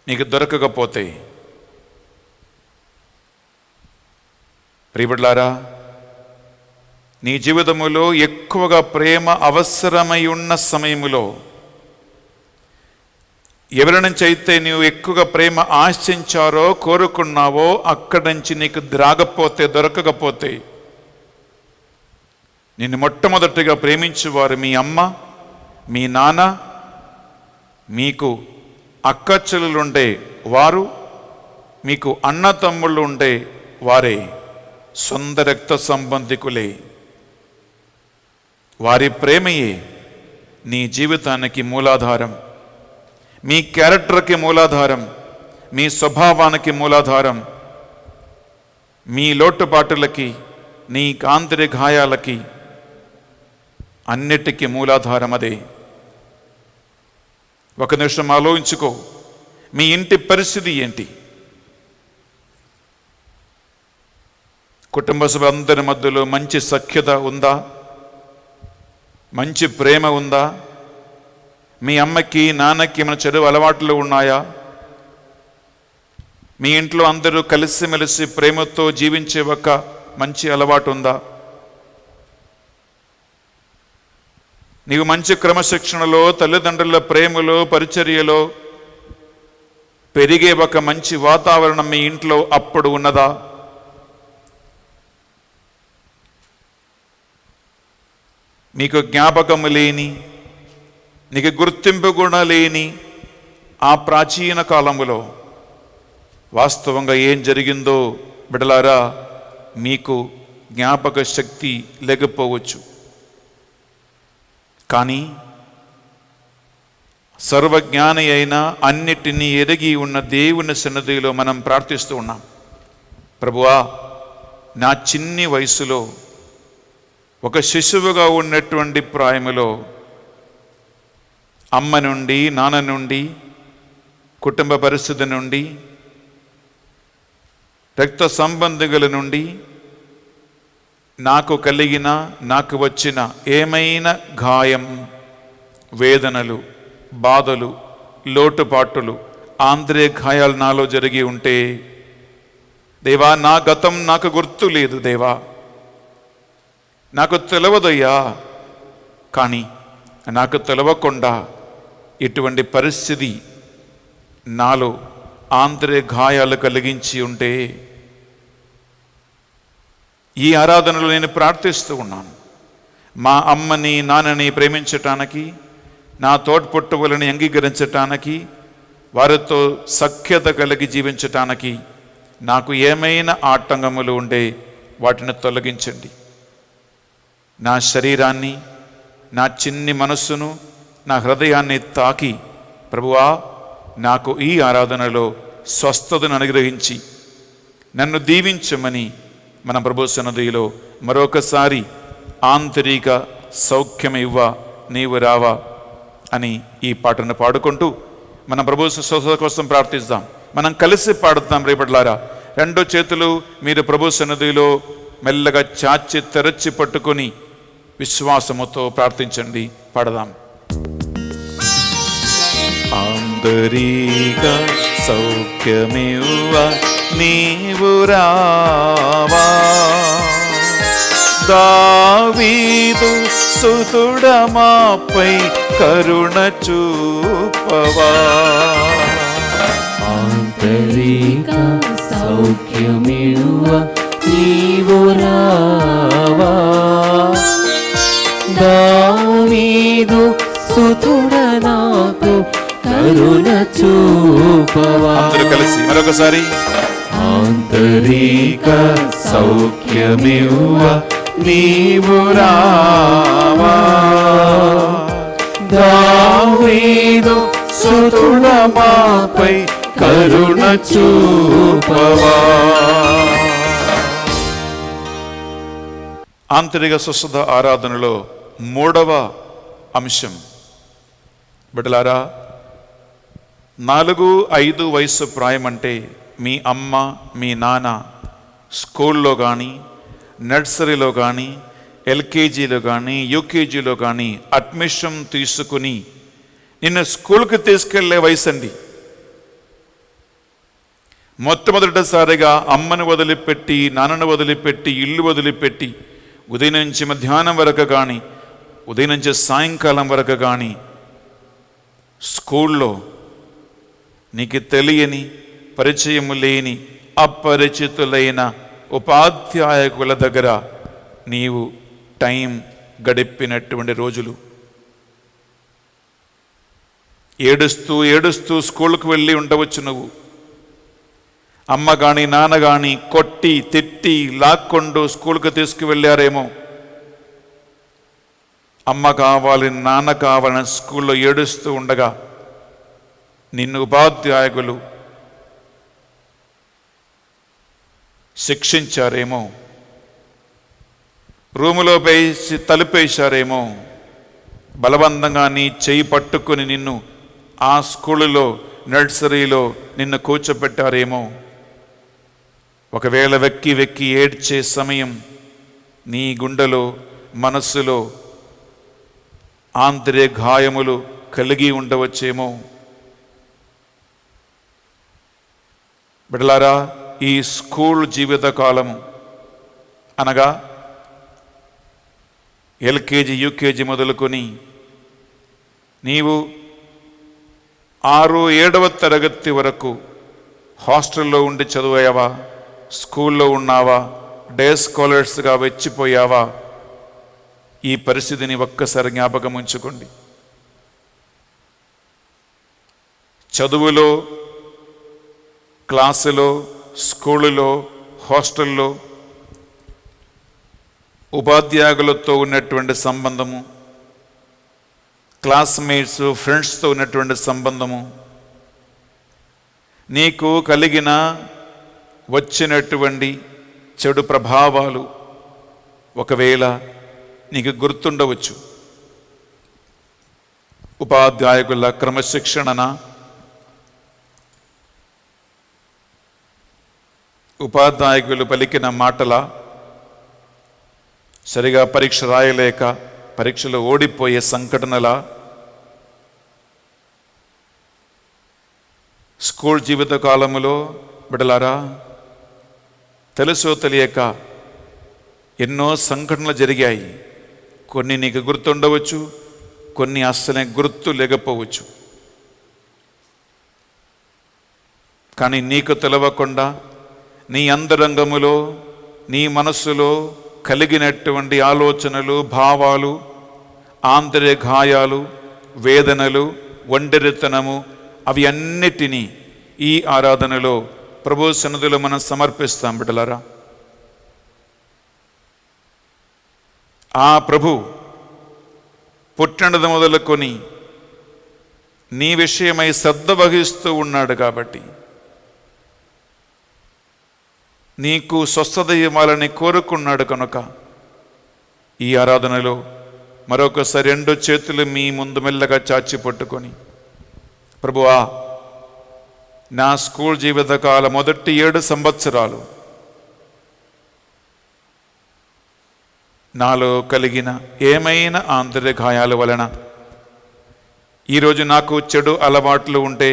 నీకు దొరకకపోతే, ప్రియబిడ్డలారా, నీ జీవితములో ఎక్కువగా ప్రేమ అవసరమై ఉన్న సమయములో ఎవరి నుంచి అయితే నీవు ఎక్కువగా ప్రేమ ఆశించారో, కోరుకున్నావో, అక్కడి నుంచి నీకు దొరకకపోతే, నిన్ను మొట్టమొదటిగా ప్రేమించేవారు మీ అమ్మ, మీ నాన్న, మీకు అక్క చెల్లెలుండే వారు, మీకు అన్న తమ్ముళ్ళు ఉండే వారే, సొంత రక్త సంబంధికులే. వారి ప్రేమయే నీ జీవితానికి మూలాధారం, మీ క్యారెక్టర్కి మూలాధారం, మీ స్వభావానికి మూలాధారం, మీ లోటుపాటులకి, నీ ఆంతరిక గాయాలకి అన్నిటికీ మూలాధారం అదే. ఒక నిమిషం ఆలోచించుకో, మీ ఇంటి పరిస్థితి ఏంటి? కుటుంబ సభ్యులందరి మధ్యలో మంచి సఖ్యత ఉందా? మంచి ప్రేమ ఉందా? మీ అమ్మకి నాన్నకి ఏమైనా చెడు అలవాట్లు ఉన్నాయా? మీ ఇంట్లో అందరూ కలిసిమెలిసి ప్రేమతో జీవించే ఒక మంచి అలవాటు ఉందా? నీవు మంచి క్రమశిక్షణలో, తల్లిదండ్రుల ప్రేమలో, పరిచర్యలో పెరిగే ఒక మంచి వాతావరణం మీ ఇంట్లో అప్పుడు ఉన్నదా? మీకు జ్ఞాపకము లేని, నీకు గుర్తింపు కూడా లేని ఆ ప్రాచీన కాలములో వాస్తవంగా ఏం జరిగిందో బిడ్డలారా మీకు జ్ఞాపక శక్తి లేకపోవచ్చు. కానీ సర్వజ్ఞాని అయిన అన్నిటినీ ఎరిగి ఉన్న దేవుని సన్నిధిలో మనం ప్రార్థిస్తూ ఉన్నాం. ప్రభువా, నా చిన్ని వయసులో ఒక శిశువుగా ఉన్నటువంటి ప్రాయములో అమ్మ నుండి, నాన్న నుండి, కుటుంబ పరిస్థితి నుండి, రక్త సంబంధికుల నుండి నాకు కలిగిన, నాకు వచ్చిన ఏమైనా గాయం, వేదనలు, బాధలు, లోటుపాటులు, ఆంద్రే గాయాలు నాలో జరిగి ఉంటే దేవా, నా గతం నాకు గుర్తు లేదు దేవా, నాకు తెలియదయ్యా. కానీ నాకు తెలియకుండా ఇటువంటి పరిస్థితి నాలో ఆంద్రే గాయాలు కలిగించి ఉంటే ఈ ఆరాధనలో నేను ప్రార్థిస్తూ ఉన్నాను. మా అమ్మని, నాన్నని ప్రేమించటానికి, నా తోడ్పుట్టువులని అంగీకరించటానికి, వారితో సఖ్యత కలిగి జీవించటానికి నాకు ఏమైనా ఆటంకములు ఉండే వాటిని తొలగించండి. నా శరీరాన్ని, నా చిన్ని మనస్సును, నా హృదయాన్ని తాకి ప్రభువా, నాకు ఈ ఆరాధనలో స్వస్థతను అనుగ్రహించి నన్ను దీవించమని మన ప్రభు సన్నిధిలో మరొకసారి ఆంతరిక సౌఖ్యం ఇవ్వ, నీవు రావా అని ఈ పాటను పాడుకుంటూ మన ప్రభు స్వస్థత కోసం ప్రార్థిస్తాం. మనం కలిసి పాడుతాం. రేపట్లారా రెండు చేతులు మీరు ప్రభు సన్నిధిలో మెల్లగా చాచి తెరచి పట్టుకొని విశ్వాసముతో ప్రార్థించండి. పాడదాం. ఆంతరిక సౌఖ్యమివ్వ, నీవు రావా, దావీదు సుతుడా మాపై కరుణ చూపవా. ఆంతరిక సౌఖ్యమివ్వ, నీవు రావా, దావీదు సుతుడా నాకు కరుణ చూపవా. అందరూ కలిసి మరొకసారి. ఆంతరిక సౌఖ్యమివ్వ, నీవు రావా, దావీదు సుతుడా మాపై కరుణ చూపవా. ఆంతరిక స్వస్థత ఆరాధనలో మూడవ అంశం బిడ్డలారా, 4-5 వయసు ప్రాయం అంటే మీ అమ్మ, మీ నాన్న స్కూల్లో కానీ, నర్సరీలో కానీ, ఎల్కేజీలో కానీ, యూకేజీలో కానీ అడ్మిషన్ తీసుకుని నిన్ను స్కూల్కి తీసుకెళ్లే వయసు అండి. మొట్టమొదటిసారిగా అమ్మను వదిలిపెట్టి, నాన్నను వదిలిపెట్టి, ఇల్లు వదిలిపెట్టి ఉదయం నుంచి మధ్యాహ్నం వరకు కానీ, ఉదయం నుంచి సాయంకాలం వరకు కానీ స్కూల్లో నీకు తెలియని, పరిచయం లేని, అపరిచితులైన ఉపాధ్యాయకుల దగ్గర నీవు టైం గడిపినటువంటి రోజులు. ఏడుస్తూ ఏడుస్తూ స్కూల్కి వెళ్ళి ఉండవచ్చు. నువ్వు అమ్మ కానీ నాన్న కానీ కొట్టి తిట్టి లాక్కొండు స్కూల్కి తీసుకువెళ్ళారేమో. అమ్మ కావాలి, నాన్న కావాలని స్కూల్లో ఏడుస్తూ ఉండగా నిన్ను ఉపాధ్యాయులు శిక్షించారేమో, రూములో వేసి తలుపేశారేమో, బలవంతంగా నీ చేయి పట్టుకుని నిన్ను ఆ స్కూలులో, నర్సరీలో నిన్ను కూర్చోపెట్టారేమో. ఒకవేళ వెక్కి వెక్కి ఏడ్చే సమయం నీ గుండెలో, మనస్సులో ఆంతర్య గాయములు కలిగి ఉండవచ్చేమో. బిడ్డలారా, ఈ స్కూల్ జీవిత కాలము అనగా ఎల్కేజీ, యూకేజీ మొదలుకొని నీవు 6-7వ తరగతి వరకు హాస్టల్లో ఉండి చదివావా, స్కూల్లో ఉన్నావా, డే స్కాలర్స్గా వెచ్చిపోయావా? ఈ పరిస్థితిని ఒక్కసారి జ్ఞాపకం ఉంచుకోండి. చదువులో, క్లాసులో, స్కూలులో, హాస్టల్లో ఉపాధ్యాయులతో ఉన్నటువంటి సంబంధము, క్లాస్మేట్స్, ఫ్రెండ్స్తో ఉన్నటువంటి సంబంధము, నీకు కలిగిన వచ్చినటువంటి చెడు ప్రభావాలు ఒకవేళ నీకు గుర్తుండవచ్చు. ఉపాధ్యాయుల క్రమశిక్షణ, ఉపాధ్యాయులు పలికిన మాటల, సరిగా పరీక్ష రాయలేక పరీక్షలో ఓడిపోయే సంఘటనల, స్కూల్ జీవిత కాలములో బిడ్డలారా తెలుసో తెలియక ఎన్నో సంఘటనలు జరిగాయి. కొన్ని నీకు గుర్తుండవచ్చు, కొన్ని అస్సలే గుర్తు లేకపోవచ్చు. కానీ నీకు తెలవకుండా నీ అంతరంగములో, నీ మనస్సులో కలిగినటువంటి ఆలోచనలు, భావాలు, ఆంతర్య గాయాలు, వేదనలు, ఒంటరితనము, అవి అన్నిటినీ ఈ ఆరాధనలో ప్రభు సన్నిధిలో మనం సమర్పిస్తాం బిడ్డలారా. ఆ ప్రభు పుట్టినది మొదలుకొని నీ విషయమై శ్రద్ధ వహిస్తూ ఉన్నాడు కాబట్టి నీకు స్వస్థత ఇవ్వాలని కోరుకున్నాడు కనుక ఈ ఆరాధనలో మరొకసారి 2 చేతులు మీ ముందు మెల్లగా చాచి పట్టుకొని, ప్రభువా, నా స్కూల్ జీవితకాల మొదటి 7 సంవత్సరాలు నాలో కలిగిన ఏమైనా ఆంతర్య గాయాల వలన ఈరోజు నాకు చెడు అలవాట్లు ఉంటే,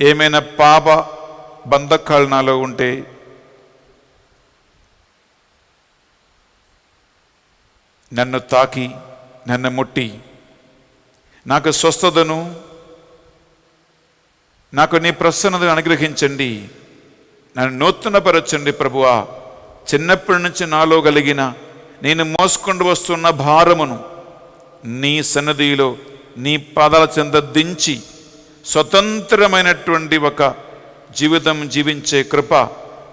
ఏమైనా పాప బంధకాలు నాలో ఉంటే, నన్ను తాకి నన్ను ముట్టి నాకు స్వస్థతను, నాకు నీ ప్రసన్నతను అనుగ్రహించండి, నన్ను నూతనపరచండి ప్రభువా. చిన్నప్పటి నుంచి నాలో కలిగిన నేను మోసుకుంటూ వస్తున్న భారమును నీ సన్నిధిలో నీ పాదాల చెంత దించి స్వతంత్రమైనటువంటి ఒక జీవితం జీవించే కృప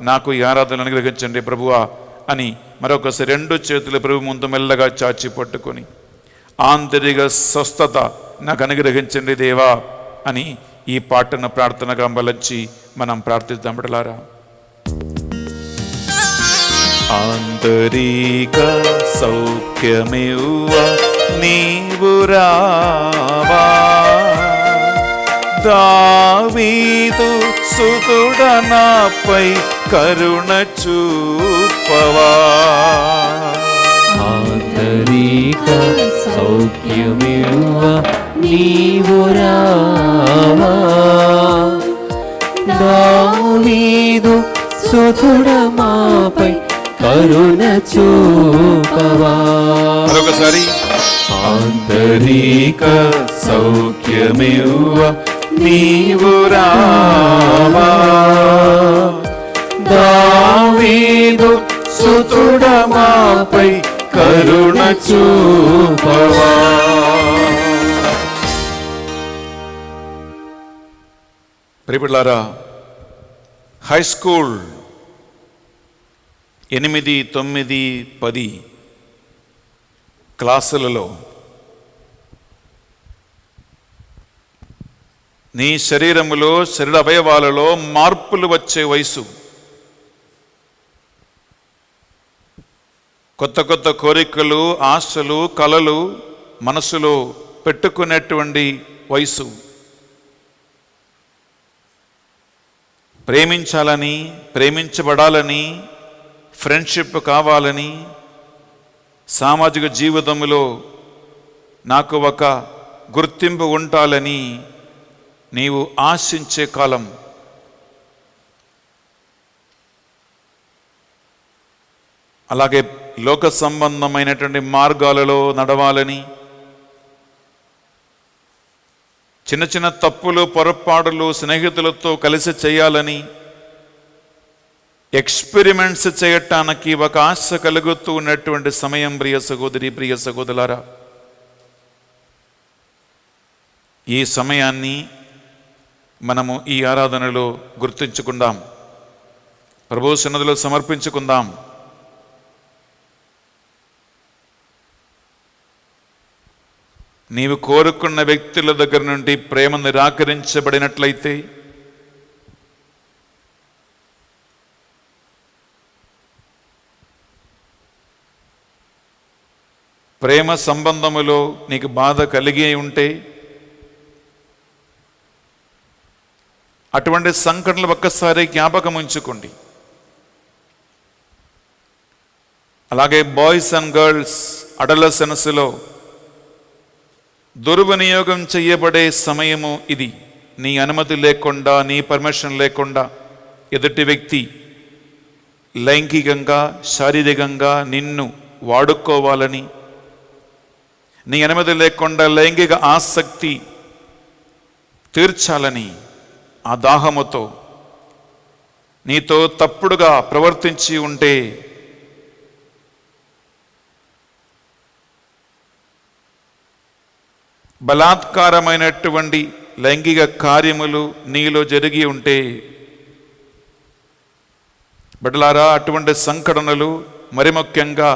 నాకు ఈ ఆరాధన అనుగ్రహించండి ప్రభువా అని మరొకసారి 2 చేతులు ప్రభు ముందు మెల్లగా చాచి పట్టుకొని, ఆంతరిక స్వస్థత నాకు అనుగ్రహించండి దేవా అని ఈ పాటను ప్రార్థనగా బలచి మనం ప్రార్థిద్దాం బిడ్డలారా. ఆంతరిక సౌఖ్యమివ్వ నీవు రావా, దావీదు సుతుడ నాపై కరుణ చూపవా. ఆంతరిక సౌఖ్యమివ్వ నీవు రావా, దావీదు సుతుడ మాపై కరుణ చూపవా. మరొకసారి, ఆంతరిక సౌఖ్యమివ్వ నీవు రావా, దావీదు సుతుడ మాపై కరుణ చూపవా. ప్రియబిడ్డలారా, హై స్కూల్ 8, 9, 10 క్లాసులలో నీ శరీరములో, శరీర అవయవాలలో మార్పులు వచ్చే వయసు. కొత్త కొత్త కోరికలు, ఆశలు, కలలు మనసులో పెట్టుకునేటువంటి వయసు. ప్రేమించాలని, ప్రేమించబడాలని, ఫ్రెండ్షిప్ కావాలని, సామాజిక జీవితంలో నాకు ఒక గుర్తింపు ఉండాలని నీవు ఆశించే కాలం. అలాగే లోక సంబంధమైనటువంటి మార్గాలలో నడవాలని, చిన్న చిన్న తప్పులు పొరపాటులు స్నేహితులతో కలిసి చేయాలని ఎక్స్పెరిమెంట్స్ చేయటానికి ఒక ఆశ కలుగుతూ ఉన్నటువంటి సమయం ప్రియ సహోదరి ప్రియ సహోదరులారా, ఈ సమయాన్ని మనము ఈ ఆరాధనలో గుర్తుంచుకుందాం, ప్రభు సన్నిధిలో సమర్పించుకుందాం. నీవు కోరుకున్న వ్యక్తుల దగ్గర నుండి ప్రేమ నిరాకరించబడినట్లయితే ప్రేమ సంబంధములో నీకు బాధ కలిగి ఉంటే అటువంటి సంఘటనలు ఒక్కసారి జ్ఞాపకం ఉంచుకోండి. అలాగే బాయ్స్ అండ్ గర్ల్స్ అడలసెన్స్లో దుర్వినియోగం చేయబడే సమయము ఇది. నీ అనుమతి లేకుండా, నీ పర్మిషన్ లేకుండా ఎదుటి వ్యక్తి లైంగికంగా శారీరకంగా నిన్ను వాడుకోవాలని, నీ అనుమతి లేకుండా లైంగిక ఆసక్తి తీర్చాలని ఆ దాహముతో నీతో తప్పుడుగా ప్రవర్తించి ఉంటే బలాత్కారమైనటువంటి లైంగిక కార్యములు నీలో జరిగి ఉంటే బిడ్డలారా, అటువంటి సంఘటనలు మరి ముఖ్యంగా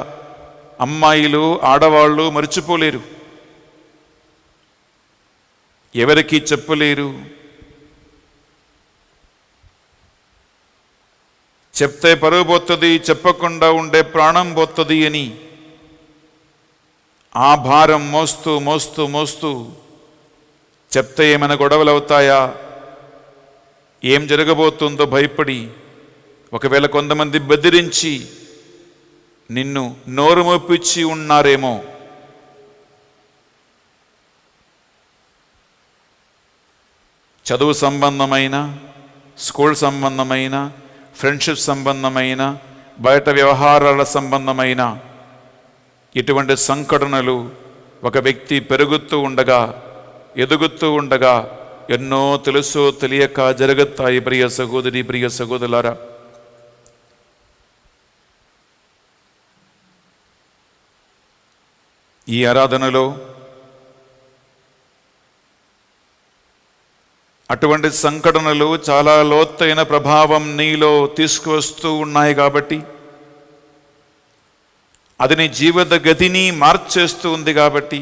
అమ్మాయిలు ఆడవాళ్ళు మర్చిపోలేరు, ఎవరికీ చెప్పలేరు. చెప్తే పరువు పోతుంది, చెప్పకుండా ఉండే ప్రాణం పోతుంది అని ఆ భారం మోస్తూ మోస్తూ మోస్తూ చెప్తే ఏమైనా గొడవలు అవుతాయా, ఏం జరగబోతుందో భయపడి, ఒకవేళ కొంతమంది బెదిరించి నిన్ను నోరు మోపించి ఉన్నారేమో. చదువు సంబంధమైన, స్కూల్ సంబంధమైన, ఫ్రెండ్షిప్ సంబంధమైన, బయట వ్యవహారాల సంబంధమైన ఇటువంటి సంఘటనలు ఒక వ్యక్తి పెరుగుతూ ఉండగా, ఎదుగుతూ ఉండగా ఎన్నో తెలుసో తెలియక జరుగుతాయి. ప్రియ సహోదరి ప్రియ సహోదరులారా, ఈ ఆరాధనలో అటువంటి సంఘటనలు చాలా లోతైన ప్రభావం నీలో తీసుకువస్తూ ఉన్నాయి కాబట్టి, అది నీ జీవిత గతిని మార్చేస్తూ ఉంది కాబట్టి,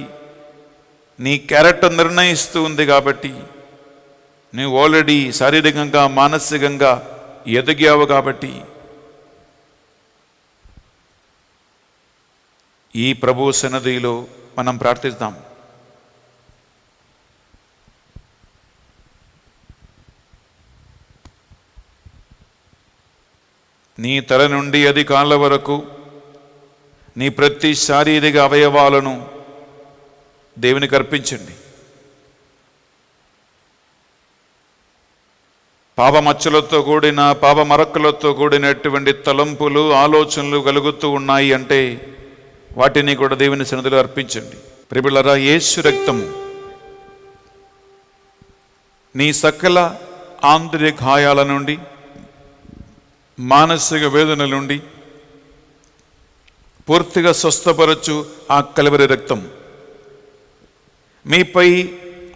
నీ క్యారెక్టర్ నిర్ణయిస్తూ ఉంది కాబట్టి, నువ్వు ఆల్రెడీ శారీరకంగా మానసికంగా ఎదిగావు కాబట్టి, ఈ ప్రభు సన్నిధిలో మనం ప్రార్థిస్తాం. నీ తల నుండి అది కాళ్ళ వరకు నీ ప్రతి శారీరక అవయవాలను దేవునికి అర్పించండి. పాపమచ్చలతో కూడిన, పాప మరక్కలతో కూడినటువంటి తలంపులు, ఆలోచనలు కలుగుతూ ఉన్నాయి అంటే వాటిని కూడా దేవుని సన్నిధిలో అర్పించండి. ప్రియబిడ్డలారా, యేసు రక్తము నీ సకల ఆంతరిక గాయాల నుండి, మానసిక వేదన నుండి పూర్తిగా స్వస్థపరచు ఆ కలవరి రక్తం మీపై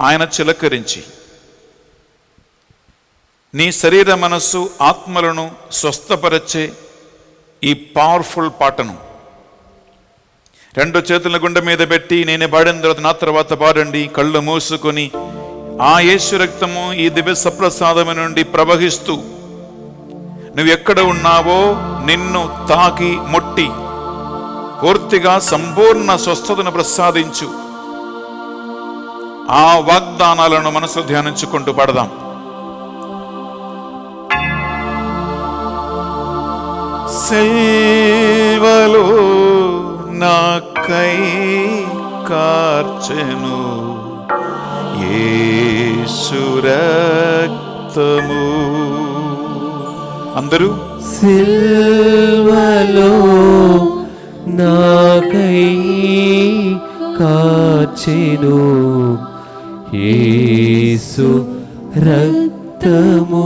ఆయన చిలకరించి నీ శరీర మనస్సు ఆత్మలను స్వస్థపరచే ఈ పవర్ఫుల్ పాటను రెండు చేతుల గుండె మీద పెట్టి నేనే పాడిన తర్వాత నా తర్వాత పాడండి. కళ్ళు మూసుకొని ఆ యేసు రక్తము ఈ దివ్య సప్రసాదము నుండి ప్రవహిస్తూ నువ్వు ఎక్కడ ఉన్నావో నిన్ను తాకి ముట్టి పూర్తిగా సంపూర్ణ స్వస్థతను ప్రసాదించు. ఆ వాగ్దానాలను మనసు ధ్యానించుకుంటూ పడదాం. సేవలో నాకై కార్చెను యేసు రక్తము. అందరూ సిల్వలో నాకై కార్చెను యేసు యేసు రక్తము.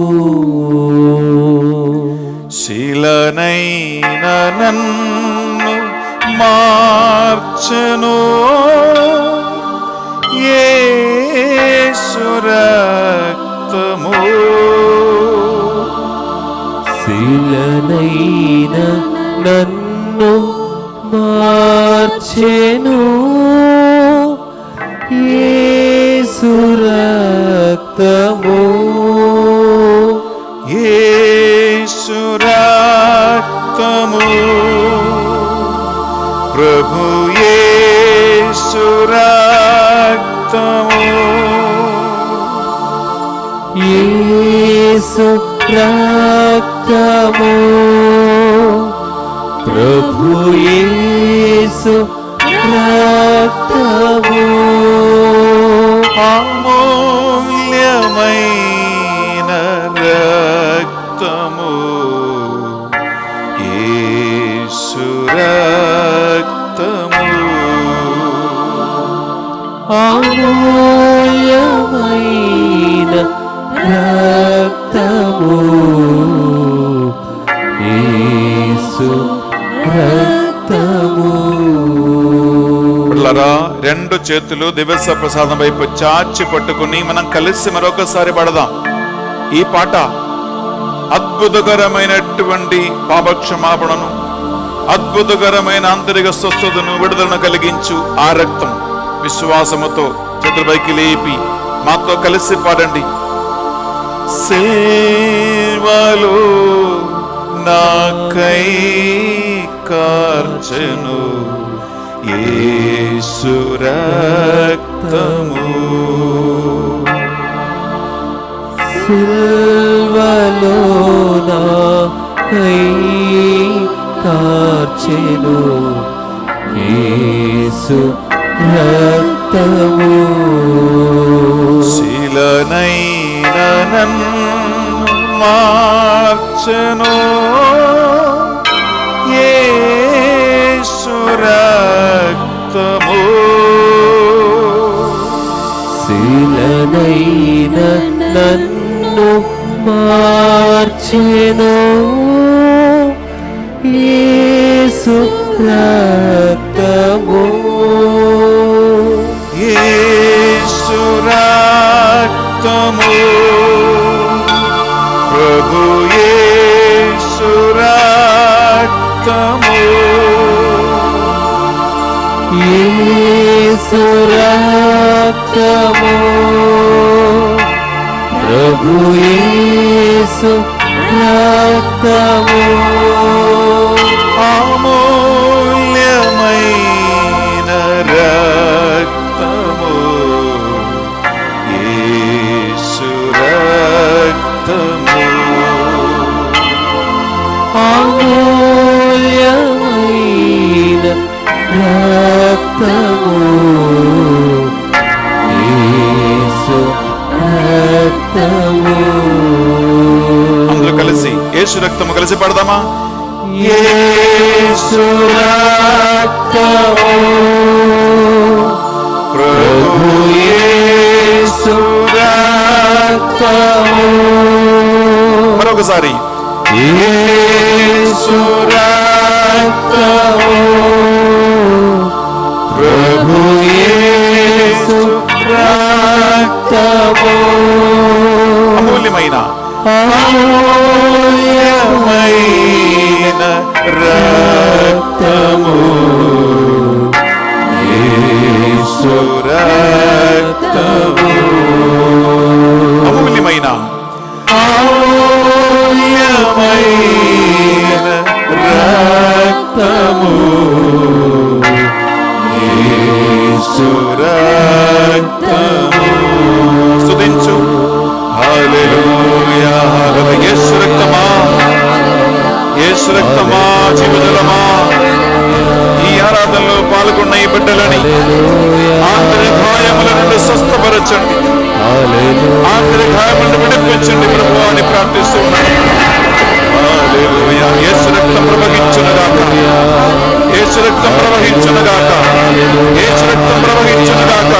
శిలనైన నన్ను మార్చెను యేసు రక్తము. శిలనైన నన్ను మార్చెను యేసు రక్తము. యేసు రక్తము ప్రభు యేసు రక్తము. యేసు రక్తము ప్రభు యేసు రక్తము. అమూల్యమైన రక్తము యేసు రక్తము. అమూల్యమైన రక్తము యేసు రక్తము. పిల్లరా, రెండు చేతులు దివ్య ప్రసాదం వైపు చాచి పట్టుకుని మనం కలిసి మరొకసారి పడదాం. ఈ పాట అద్భుతకరమైనటువంటి పాపక్షమాపణను, అద్భుతకరమైన ఆంతరిక స్వస్థతను, విడుదలను కలిగించు ఆ రక్తం. విశ్వాసముతో చేతులపైకి లేపి మాతో కలిసి పాడండి. సేవలో నాకై కార్చెను యేసు రక్తము. సిల్వలో నాకై కార్చెను యేసు రక్తము. శిలనైన నన్ను మార్చెను యేసు రక్తము. శిలనైన నన్ను మార్చెను యేసు రక్తము. యేసు రక్తము ప్రభు యేసు రక్తము. యేసు రక్తము ప్రభు యేసు రక్తము. అమూల్యమైన రక్తము యేసు రక్తము. అమూల్యమైన రక్తము యేసు రక్తము. అందరూ కలిసి యేసు రక్తము కలిసి పడదామా? యేసు రక్తము ప్రభు యేసు రక్తము. మరొకసారి యేసు రక్తము ప్రభు యేసు రక్తము. అమూల్యమైన అమూల్యమైన రక్తము యేసు రక్తము. అమూల్యమైన అమూల్యమైన రక్తము యేసు రక్తము. స్తుతించు. హల్లెలూయా హల్లెలూయా. యేసు రక్తమా, యేసు రక్తమా, జీవజలమా, ఈ ఆరాధనలో పాల్గొన్న ఈ బిడ్డలని ఆంతర్య గాయముల నుండి స్వస్థపరచండి, ఆంతర్య గాయములను విడిపించండి ప్రభు అని ప్రార్థిస్తున్నాను. హల్లెలూయా. యేసు రక్తం ప్రవహించునుగాక, యేసు రక్తం ప్రవహించునుగాక, యేసు రక్తం ప్రవహించునుగాక.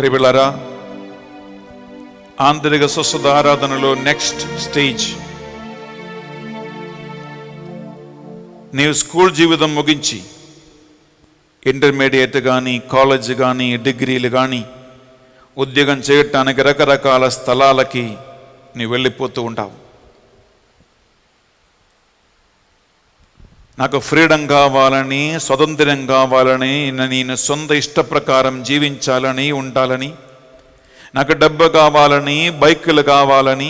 ప్రియబిళ్ళారా, ఆంతరిక స్వస్థత ఆరాధనలో నెక్స్ట్ స్టేజ్, నీవు స్కూల్ జీవితం ముగించి ఇంటర్మీడియట్ కానీ, కాలేజ్ కానీ, డిగ్రీలు కానీ, ఉద్యోగం చేయటానికి రకరకాల స్థలాలకి నీవు వెళ్ళిపోతూ ఉంటావు. నాకు ఫ్రీడమ్ కావాలని, స్వతంత్రం కావాలని, నేను సొంత ఇష్ట ప్రకారం జీవించాలని, ఉండాలని, నాకు డబ్బు కావాలని, బైకులు కావాలని,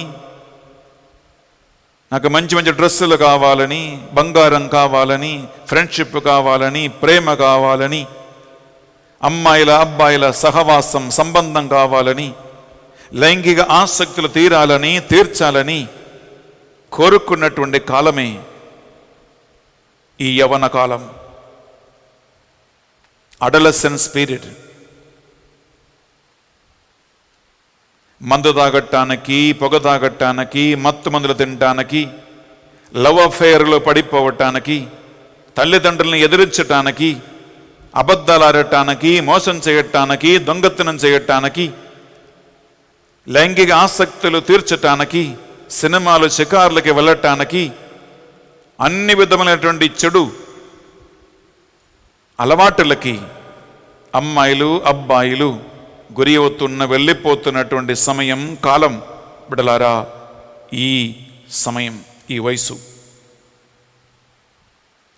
నాకు మంచి మంచి డ్రెస్సులు కావాలని, బంగారం కావాలని, ఫ్రెండ్షిప్ కావాలని, ప్రేమ కావాలని, అమ్మాయిల అబ్బాయిల సహవాసం సంబంధం కావాలని, లైంగిక ఆసక్తులు తీర్చాలని కోరుకున్నటువంటి కాలమే ఈ యవ్వన కాలం, అడలసెన్స్ పీరియడ్. మందు తాగటానికి, పొగ తాగటానికి, మత్తు మందులు తినటానికి, లవ్ అఫైర్లో పడిపోవటానికి, తల్లిదండ్రులను ఎదిరించటానికి, అబద్ధాలు ఆడటానికి, మోసం చేయటానికి, దొంగతనం చేయటానికి, లైంగిక ఆసక్తులు తీర్చటానికి, సినిమాలు షికార్లకి వెళ్ళటానికి, అన్ని విధములైనటువంటి చెడు అలవాటులకి అమ్మాయిలు అబ్బాయిలు గురి అవుతున్న వెళ్ళిపోతున్నటువంటి సమయం, కాలం బిడలారా. ఈ సమయం, ఈ వయసు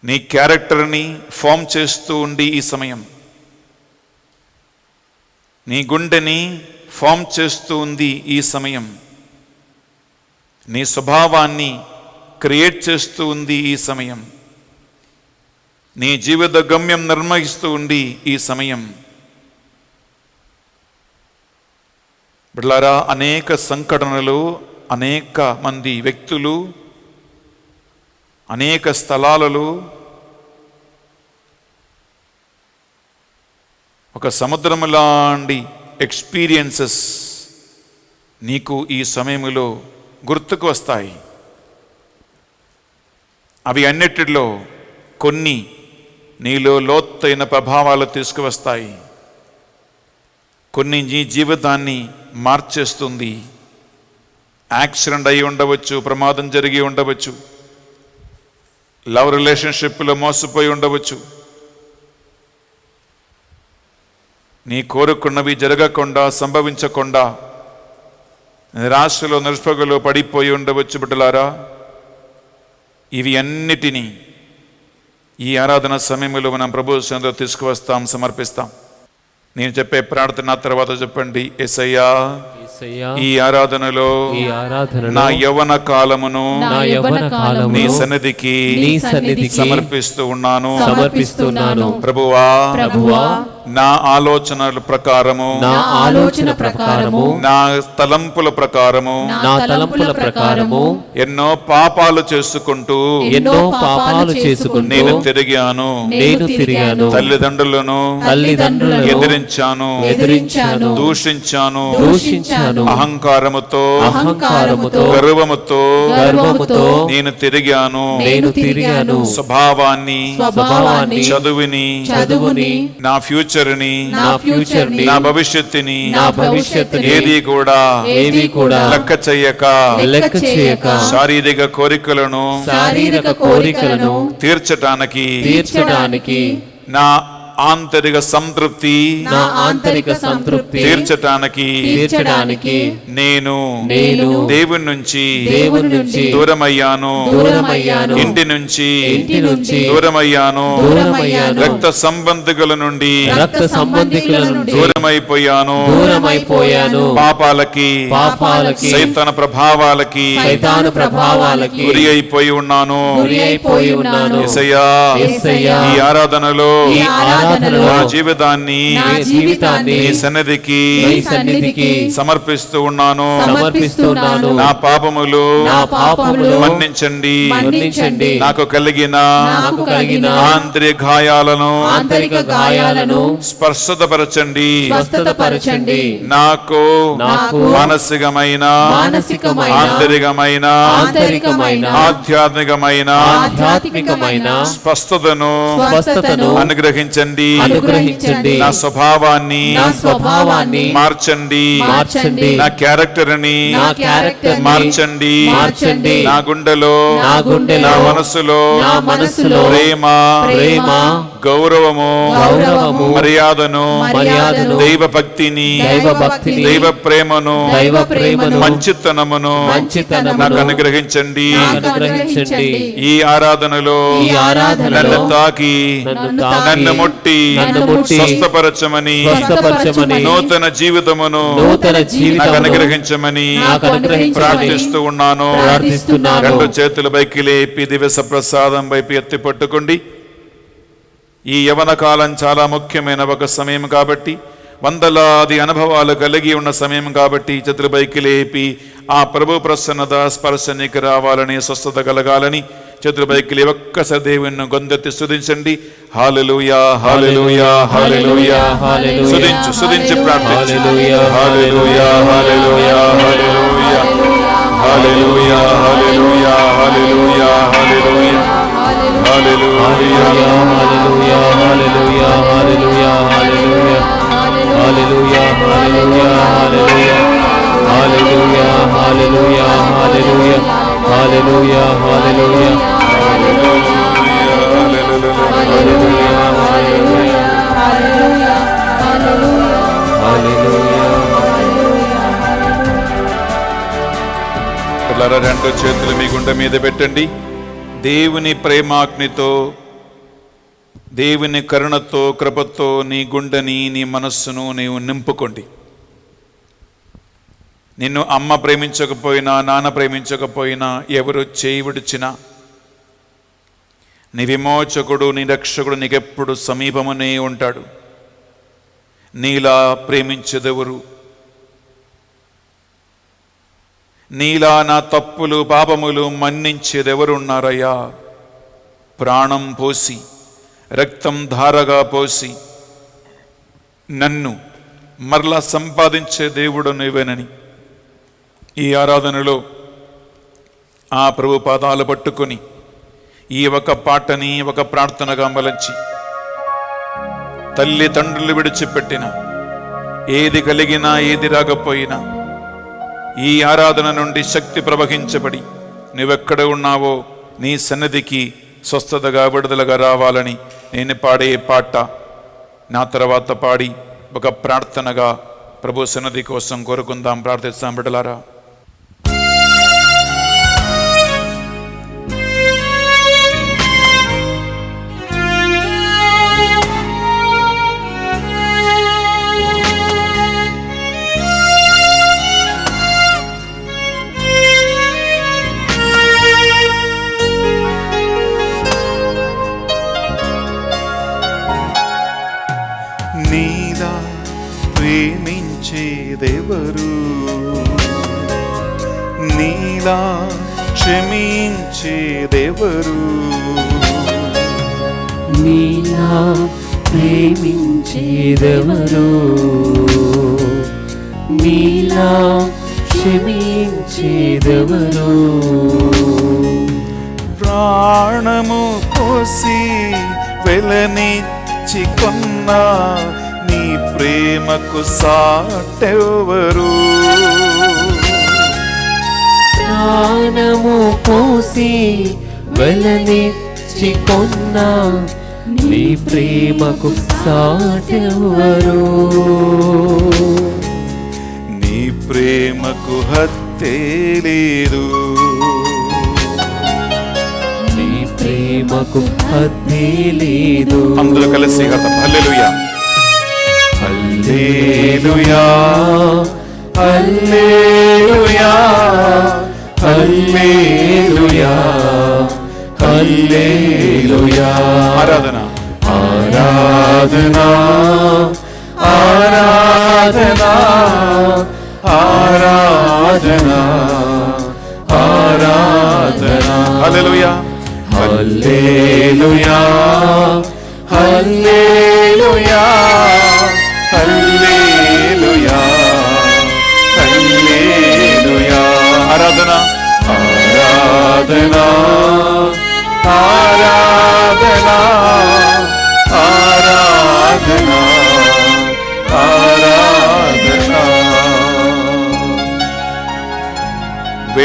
నీ క్యారెక్టర్ని ఫామ్ చేస్తూ ఉండి, ఈ సమయం నీ గుండెని ఫామ్ చేస్తూ ఉంది, ఈ సమయం నీ స్వభావాన్ని క్రియేట్ చేస్తూ ఉంది, ఈ సమయం నీ జీవిత గమ్యం నిర్ణయిస్తూ ఉంది, ఈ సమయం. బిడ్డలారా, అనేక సంఘటనలు, అనేక మంది వ్యక్తులు, అనేక స్థలాలలో ఒక సముద్రం లాంటి ఎక్స్పీరియన్సెస్ నీకు ఈ సమయంలో గుర్తుకు వస్తాయి. అవి అన్నిటిలో కొన్ని నీలో లోతైన ప్రభావాలు తీసుకువస్తాయి, కొన్ని నీ జీవితాన్ని మార్చేస్తుంది. యాక్సిడెంట్ అయి ఉండవచ్చు, ప్రమాదం జరిగి ఉండవచ్చు, లవ్ రిలేషన్షిప్లో మోసపోయి ఉండవచ్చు, నీ కోరుకున్నవి జరగకుండా, సంభవించకుండా నిరాశలో, నిస్పృహలో పడిపోయి ఉండవచ్చు. బిడ్డలారా, ఇవి అన్నిటినీ ఈ ఆరాధన సమయంలో మనం ప్రభు సన్నిధిలో తీసుకువస్తాం, సమర్పిస్తాం. నేను చెప్పే ప్రార్థన తర్వాత చెప్పండి. యేసయ్యా, ఈ ఆరాధనలో నా యవ్వన కాలమును నీ సన్నిధికి సమర్పిస్తూ ఉన్నాను. ప్రభువా, నా ఆలోచనల ప్రకారము, నా తలంపుల ప్రకారము ఎన్నో పాపాలు చేసుకుంటూ నేను తిరిగాను. తల్లిదండ్రులను ఎదిరించాను, దూషించాను, అహంకారముతో, గర్వముతో నేను తిరిగాను. స్వభావాన్ని, చదువుని, నా ఫ్యూచర్ని, నా భవిష్యత్తుని ఏది కూడా లెక్క చెయ్యక శారీరక కోరికలను తీర్చటానికి నా ఆంతరిక సంతృప్తి తీర్చటానికి నేను దేవుని నుంచి దూరమయ్యాను, ఇంటి నుంచి దూరమయ్యాను, రక్త సంబంధికుల నుండి దూరమైపోయాను, పాపాలకి, సైతాన ప్రభావాలకి గురి అయిపోయి ఉన్నాను. యేసయ్యా, ఈ ఆరాధనలో నా జీవితాన్ని నీ సన్నిధికి సమర్పిస్తూ ఉన్నాను. నా పాపములు మన్నించండి. నాకు కలిగిన ఆంతరిక గాయాలను స్పర్శతపరచండి. నాకు మానసికమైన, ఆంతరికమైన, ఆధ్యాత్మికమైన స్పష్టతను అనుగ్రహించండి. అనుగ్రహించండి. అనుగ్రహించండి. నా స్వభావాన్ని నా స్వభావాన్ని మార్చండి. మార్చండి. నా క్యారెక్టర్ని నా క్యారెక్టర్ మార్చండి. మార్చండి. నా గుండెలో నా గుండెలో నా మనసులో నా మనసులో ప్రేమ ప్రేమ గౌరవము గౌరవము మర్యాదను మర్యాదను దైవ భక్తిని దైవభక్తిని దైవ ప్రేమను దైవ ప్రేమను మంచితనమును మంచితనమును నాకు అనుగ్రహించండి. నాకు అనుగ్రహించండి. ఈ ఆరాధనలో ఈ ఆరాధనలో నన్ను తాకి నన్ను ముట్టి స్వస్థపరచమని స్వస్థపరచమని నూతన జీవితమును నూతన నాకు జీవితమును అనుగ్రహించమని నాకు అనుగ్రహించమని ప్రార్థిస్తూ ఉన్నాను. ప్రార్థిస్తున్నాను. రెండు చేతుల పైకి లేపి దివస ప్రసాదం వైపు ఎత్తి పట్టుకోండి. ఈ యవన కాలం చాలా ముఖ్యమైన ఒక సమయం కాబట్టి, వందలాది అనుభవాలు కలిగి ఉన్న సమయం కాబట్టి చేతుల పైకి లేపి ఆ ప్రభు ప్రసన్నత స్పర్శ నీకు రావాలని, స్వస్థత కలగాలని చేతుల పైకి లేపి ఒక్కసారి దేవుని గొంతెత్తి స్తుతించండి. హల్లెలూయా హల్లెలూయా హల్లెలూయా. స్తుతించు స్తుతించి ప్రార్థించు. హల్లెలూయా హల్లెలూయా హల్లెలూయా హల్లెలూయా హల్లెలూయా హల్లెలూయా హల్లెలూయా పిల్లల రెండు చేతులు మీ గుండె మీద పెట్టండి. దేవుని ప్రేమాగ్నితో, దేవుని కరుణతో, కృపతో నీ గుండెని, నీ మనస్సును నీవు నింపుకోండి. నిన్ను అమ్మ ప్రేమించకపోయినా, నాన్న ప్రేమించకపోయినా, ఎవరు చేయి విడిచినా, నీ విమోచకుడు, నీ రక్షకుడు నీకెప్పుడు సమీపమునే ఉంటాడు. నీలా ప్రేమించేదెవరు? నీలా నా తప్పులు పాపములు మన్నించేదెవరున్నారయ్యా? ప్రాణం పోసి, రక్తం ధారగా పోసి నన్ను మరలా సంపాదించే దేవుడు నీవేనని ఈ ఆరాధనలో ఆ ప్రభు పాదాలు పట్టుకొని ఈ ఒక పాటని ఒక ప్రార్థనగా మలచి, తల్లి తండ్రులు విడిచిపెట్టిన, ఏది కలిగినా ఏది రాకపోయినా ఈ ఆరాధన నుండి శక్తి ప్రవహించబడి నువ్వెక్కడ ఉన్నావో నీ సన్నిధికి స్వస్థతగా విడుదలగా రావాలని నేను పాడే పాట నా తర్వాత పాడి ఒక ప్రార్థనగా ప్రభు సన్నిధి కోసం కోరుకుందాం, ప్రార్థిస్తాం. బిడ్డలారా, నీలా ప్రేమించేదెవరు? నీలా క్షమించేదెవరు? నీలా ప్రేమించేదెవరు? నీలా క్షమించేదెవరు? ప్రాణము పోసి వెలనిచ్చి కొన్నా నీ ప్రేమకు సాటెవరు? ప్రాణము పోసి వెలనిచ్చి కొన్నా నీ ప్రేమకు సాటెవరు? నీ ప్రేమకు హత్తే లేదు, నీ ప్రేమకు హద్దే లేదు. అందరూ కలిసి హల్లెలూయా హల్లెలూయా హల్లెలూయా హల్లెలూయా హల్లెలూయా. ఆరాధన ఆరాధన ఆరాధన ఆరాధన ఆరాధన. హల్లెలూయా హల్లెలూయా హల్లెలూయా హల్లెలూయా హల్లెలూయా. ఆరాధన ఆరాధన ఆరాధన ఆరాధన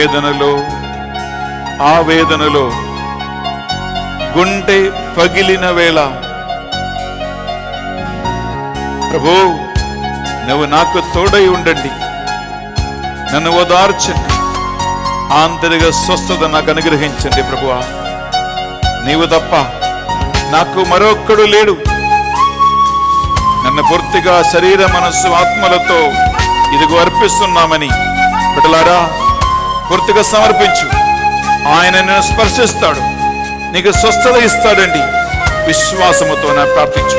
వేదనలో, ఆవేదనలో, గుండె పగిలిన వేళ ప్రభు నువ్వు నాకు తోడై ఉండండి, నన్ను ఓదార్చండి, ఆంతరిక స్వస్థత నాకు అనుగ్రహించండి ప్రభువా. నీవు తప్ప నాకు మరొక్కడు లేడు. నన్ను పూర్తిగా శరీర మనస్సు ఆత్మలతో ఇదిగో అర్పిస్తున్నామని బిడ్డలారా పూర్తిగా సమర్పించు. ఆయన నిన్ను స్పర్శిస్తాడు, నీకు స్వస్థత ఇస్తాడండి. విశ్వాసముతో నా ప్రార్థించు.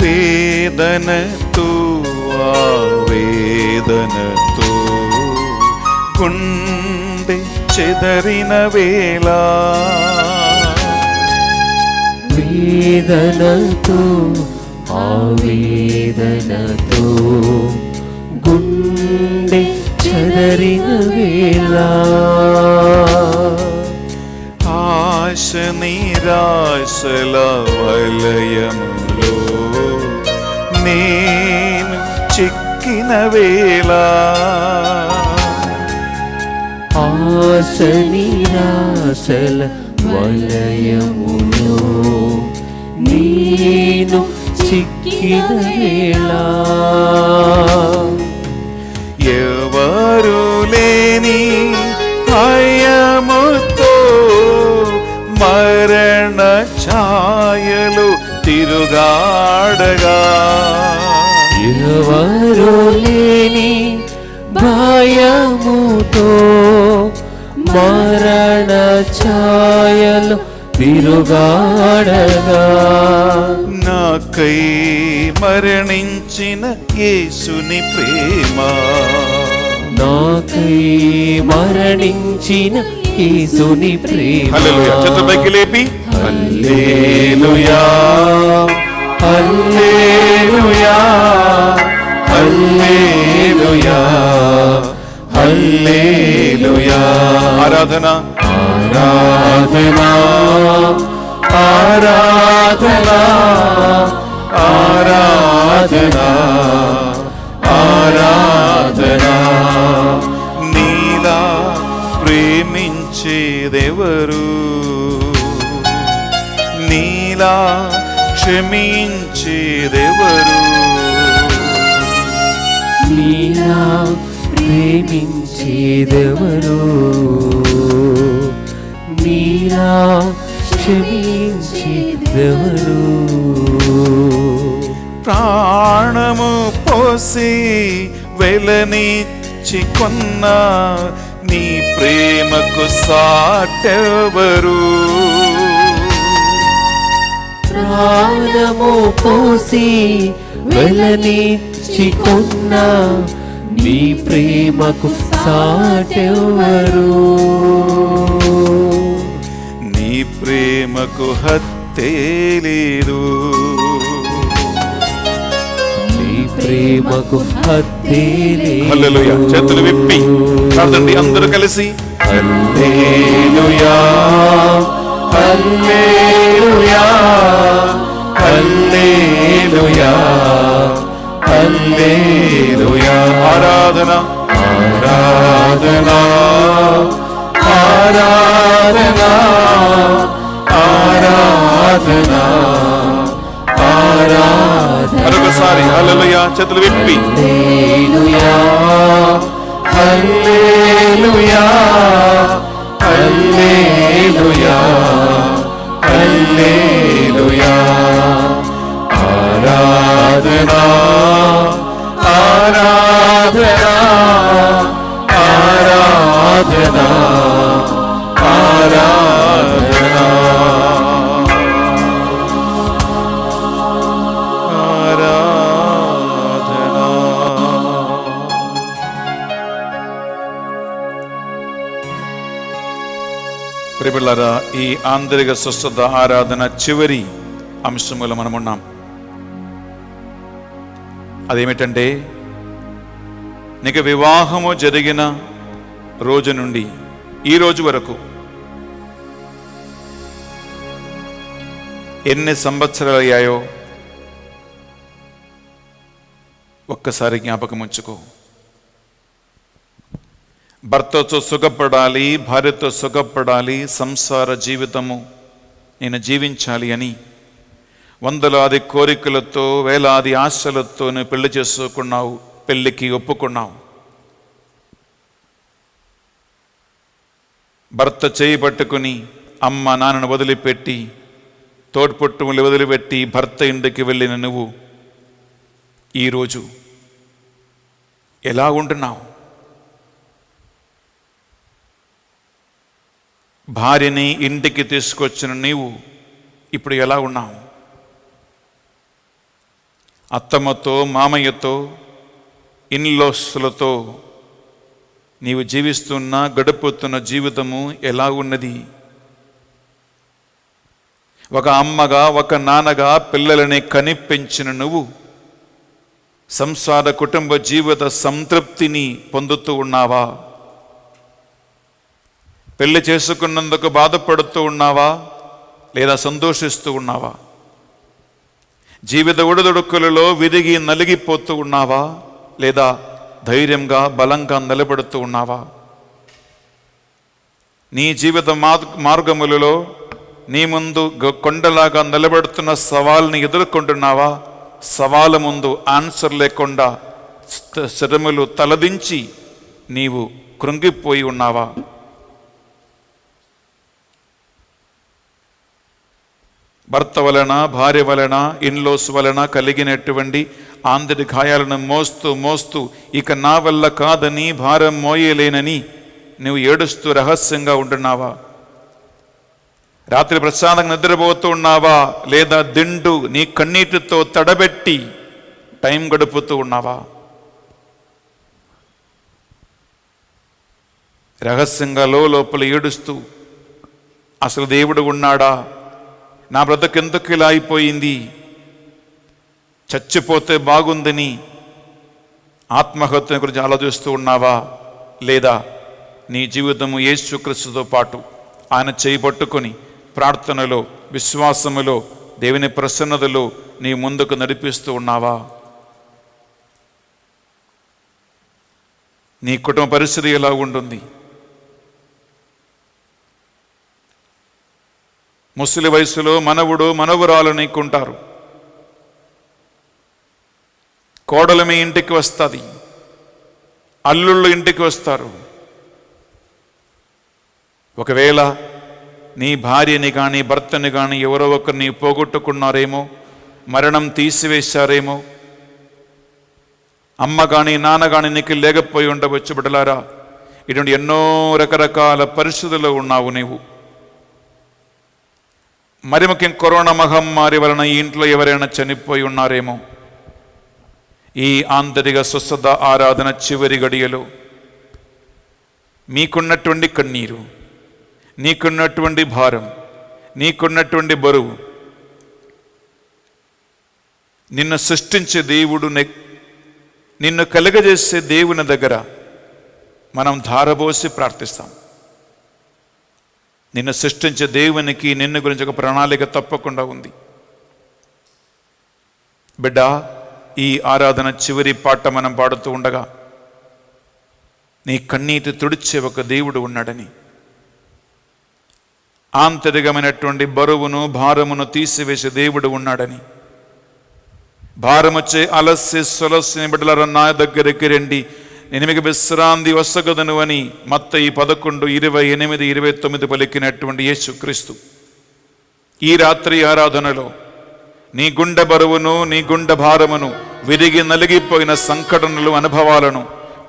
వేదనతో ఆవేదనతో గుండె చెదరిన వేళ, వేదనతో ఆవేదనతో గుండె చెదరిన వేళ, ఆశ నిరాశల వలయములో నేను చిక్కిన వేళ, ఆశ నిరాశల వలయములో నేను చిక్కిన వేళ, ఎవరు లేని భయముతో మరణ ఛాయలు తిరుగాడగా, ఎవరు లేని భయముతో మరణ ఛాయలు తిరుగాడగా, నాకై మరణించిన యేసుని ప్రేమ, నాకై మరణించిన యేసుని ప్రేమ, హల్లెలూయా. చేతులపైకి లేపి హల్లెలూయా హల్లెలూయా హల్లెలూయా హల్లెలూయా. ఆరాధన ఆరాధన ఆరాధన ఆరాధన ఆరాధన. నీలా ప్రేమించేదెవరు, నీలా క్షమించేదెవరు, నీలా ప్రేమించేదెవరు, నీలా క్షమించేదెవరు, ప్రాణము పోసి వెలనిచ్చి కొన్న నీ ప్రేమకు సాటెవరు, ప్రాణము పోసి వెలనిచ్చి కొన్న నీ ప్రేమకు సాటెవరు, నీ ప్రేమకు హత్తే లేదు, నీ ప్రేమకు హద్దే లేదు. హల్లెలూయా. చేతులు విప్పి ప్రార్థండి అందరూ కలిసి హల్లెలూయా హల్లెలూయా హల్లెలూయా హల్లెలూయా. ఆరాధన ఆరాధన ఆరాధన ఆరాధన ఆరాధన. మరొకసారి హల్లెలూయా. చేతులు విప్పి హల్లెలూయా హల్లెలూయా హల్లెలూయా హల్లెలూయా. ఆరాధన ఆరాధన ఆరాధన ఆరాధన ప్రియబిడ్డలారా, ఈ ఆంతరిక స్వస్థత ఆరాధన చివరి అంశములో మనమున్నాం. అదేమిటంటే నీకు వివాహము జరిగిన రోజు నుండి ఈ రోజు వరకు ఎన్ని సంవత్సరాలు అయ్యాయో ఒక్కసారి జ్ఞాపకం ఉంచుకో. భర్తతో సుఖపడాలి, భార్యతో సుఖపడాలి, సంసార జీవితము నేను జీవించాలి అని వందలాది కోరికలతో, వేలాది ఆశలతో నువ్వు పెళ్లి చేసుకున్నావు, పెళ్లికి ఒప్పుకున్నావు. భర్త చేయి పట్టుకుని అమ్మ నాన్నను వదిలిపెట్టి, తోడ్పుట్టుములు వదిలిపెట్టి భర్త ఇంటికి వెళ్ళిన నువ్వు ఈరోజు ఎలా ఉంటున్నావు? భార్యని ఇంటికి తీసుకొచ్చిన నీవు ఇప్పుడు ఎలా ఉన్నావు? అత్తమ్మతో, మామయ్యతో, ఇన్లాస్లతో నీవు జీవిస్తున్న, గడుపుతున్న జీవితము ఎలా ఉన్నది? ఒక అమ్మగా, ఒక నాన్నగా పిల్లలని కనిపెంచిన నువ్వు సంసార కుటుంబ జీవిత సంతృప్తిని పొందుతూ ఉన్నావా? పెళ్లి చేసుకున్నందుకు బాధపడుతూ ఉన్నావా లేదా సంతోషిస్తూ ఉన్నావా? జీవిత ఒడిదుడుకులలో విరిగి నలిగిపోతూ ఉన్నావా లేదా ధైర్యంగా, బలంగా నిలబడుతూ ఉన్నావా? నీ జీవిత మార్గములలో నీ ముందు కొండలాగా నిలబడుతున్న సవాల్ని ఎదుర్కొంటున్నావా? సవాలు ముందు ఆన్సర్ లేకుండా శ్రమలు తలదించి నీవు కృంగిపోయి ఉన్నావా? భర్త వలన, భార్య వలన, ఇన్లోస్ వలన కలిగినటువంటి ఆంతరిక గాయాలను మోస్తూ మోస్తూ ఇక నా వల్ల కాదని, భారం మోయలేనని నువ్వు ఏడుస్తూ రహస్యంగా ఉంటున్నావా? రాత్రి ప్రశాంతంగా నిద్రపోతూ ఉన్నావా లేదా దిండు నీ కన్నీటితో తడబెట్టి టైం గడుపుతూ ఉన్నావా? రహస్యంగా లోపల ఏడుస్తూ అసలు దేవుడు ఉన్నాడా? నా బ్రతుకెందుకు ఇలా అయిపోయింది? చచ్చిపోతే బాగుందని ఆత్మహత్య గురించి ఆలోచిస్తూ ఉన్నావా? లేదా నీ జీవితము యేసుక్రీస్తుతో పాటు ఆయన చేయి పట్టుకొని ప్రార్థనలో, విశ్వాసములో, దేవుని ప్రసన్నతలో నీ ముందుకు నడిపిస్తూ ఉన్నావా? నీ కుటుంబ పరిస్థితి ఎలా ఉంటుంది? ముసలి వయసులో మనవుడు, మనవరాలు నీకుంటారు. కోడలు మీ ఇంటికి వస్తుంది, అల్లుళ్ళు ఇంటికి వస్తారు. ఒకవేళ నీ భార్యని కానీ, భర్తని కానీ ఎవరో ఒకరిని పోగొట్టుకున్నారేమో, మరణం తీసివేశారేమో, అమ్మ కానీ నాన్న కానీ నీకు లేకపోయి ఉండవచ్చు. బిడ్డలారా, ఇటువంటి ఎన్నో రకరకాల పరిస్థితుల్లో ఉన్నావు నీవు. మరి ముఖ్యం కరోనా మహమ్మారి వలన ఈ ఇంట్లో ఎవరైనా చనిపోయి ఉన్నారేమో. ఈ ఆంతరిక స్వస్థత ఆరాధన చివరి గడియలో మీకున్నటువంటి కన్నీరు, నీకున్నటువంటి భారం, నీకున్నటువంటి బరువు నిన్ను సృష్టించే దేవుడు, నిన్ను కలుగజేసే దేవుని దగ్గర మనం ధారబోసి ప్రార్థిస్తాం. నిన్ను సృష్టించే దేవునికి నిన్ను గురించి ఒక ప్రణాళిక తప్పకుండా ఉంది. బిడ్డ, ఈ ఆరాధన చివరి పాట మనం పాడుతూ ఉండగా నీ కన్నీటి తుడిచే ఒక దేవుడు ఉన్నాడని, ఆంతరికమైనటువంటి బరువును, భారమును తీసివేసే దేవుడు ఉన్నాడని, భారముచ్చే అలస్సి సొలస్సిని బిడ్డలారా నా దగ్గరికి రండి, నేను మీకు విశ్రాంతి వసగదను అని మత్తయి 11:28-29 పలికినటువంటి యేసుక్రీస్తు ఈ రాత్రి ఆరాధనలో నీ గుండె బరువును, నీ గుండె భారమును, విరిగి నలిగిపోయిన సంఘటనలు, అనుభవాలను,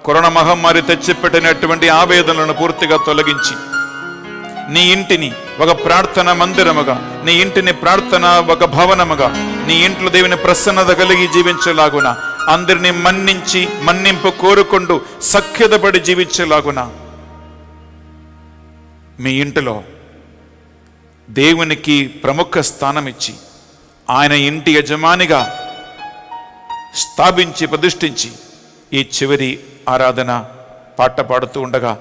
కరోనా మహమ్మారి తెచ్చిపెట్టినటువంటి ఆవేదనలను పూర్తిగా తొలగించి నీ ఇంటిని ఒక ప్రార్థన మందిరముగా, నీ ఇంటిని ప్రార్థన ఒక భవనముగా, నీ ఇంట్లో దేవుని ప్రసన్నత కలిగి జీవించేలాగున, అందరినీ మన్నించి మన్నింపు కోరుకుంటూ సఖ్యతపడి జీవించేలాగున మీ ఇంటిలో దేవునికి ప్రముఖ స్థానం ఇచ్చి ఆయన ఇంటి యజమానిగా స్థాపించి ప్రతిష్ఠించి ఈ చివరి ఆరాధన పాట పాడుతూ ఉండగా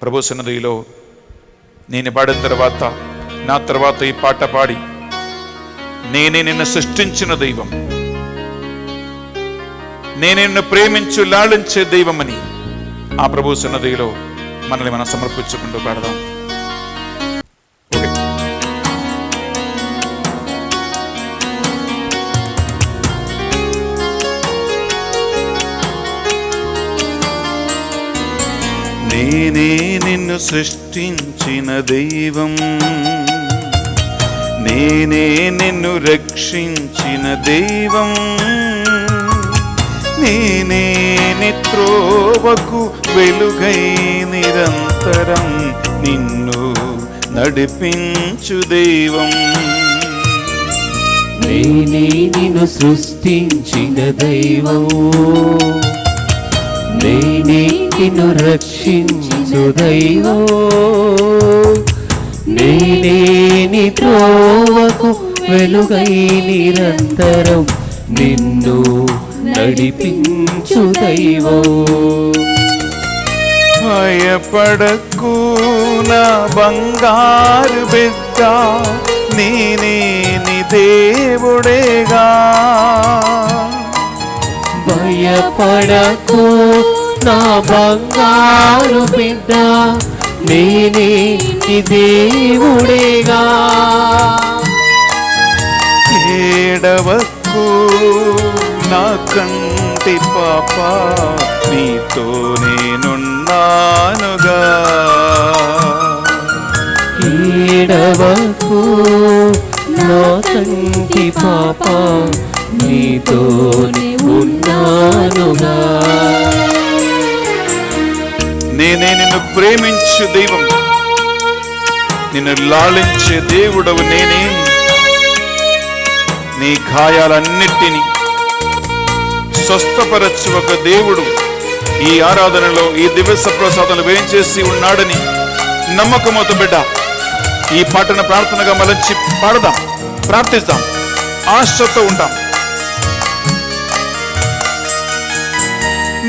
ప్రభు సన్నిధిలో నేను పాడిన తర్వాత నా తర్వాత ఈ పాట పాడి నేనే నిన్ను సృష్టించిన దైవం, నేనే నిన్ను ప్రేమించు లాలించే దైవమని ఆ ప్రభు సన్నిధిలో మనల్ని మనం సమర్పించుకుంటూ పాడదాం. నేనే నిన్ను సృష్టించిన దైవం, నేనే నిన్ను రక్షించిన దైవం, నేనే నిత్రోవకు వెలుగై నిరంతరం నిన్ను నడిపించు దైవం. నేనే నిన్ను సృష్టించిన దైవం, నేనే నిన్ను రక్షించు దైవం, నేనే నీ త్రోవకు వెలుగై నిరంతరం నిన్ను నడిపించు దైవం. భయపడకు నా బంగారు బిడ్డ, నేనే నీ దేవుడేగా. భయపడకు నా బంగారు బిడ్డ, నేనే నీ దేవుడేగా. ఏడవకు నా కంటి పాప, నీతో నేనున్నానుగా. ఏడవకు నా కంటి పాప, నీతోనే ఉన్నానుగా. నేనే నిన్ను ప్రేమించు దైవం, నిన్ను లాలించే దేవుడవు నేనే. నీ గాయాలన్నిటినీ స్వస్థపరచు ఒక దేవుడు ఈ ఆరాధనలో, ఈ దివస ప్రసాదాలు వేయించేసి ఉన్నాడని నమ్మకమవుతూ బిడ్డ ఈ పాటను ప్రార్థనగా మలచి పాడదాం, ప్రార్థిస్తాం, ఆశతో ఉంటాం.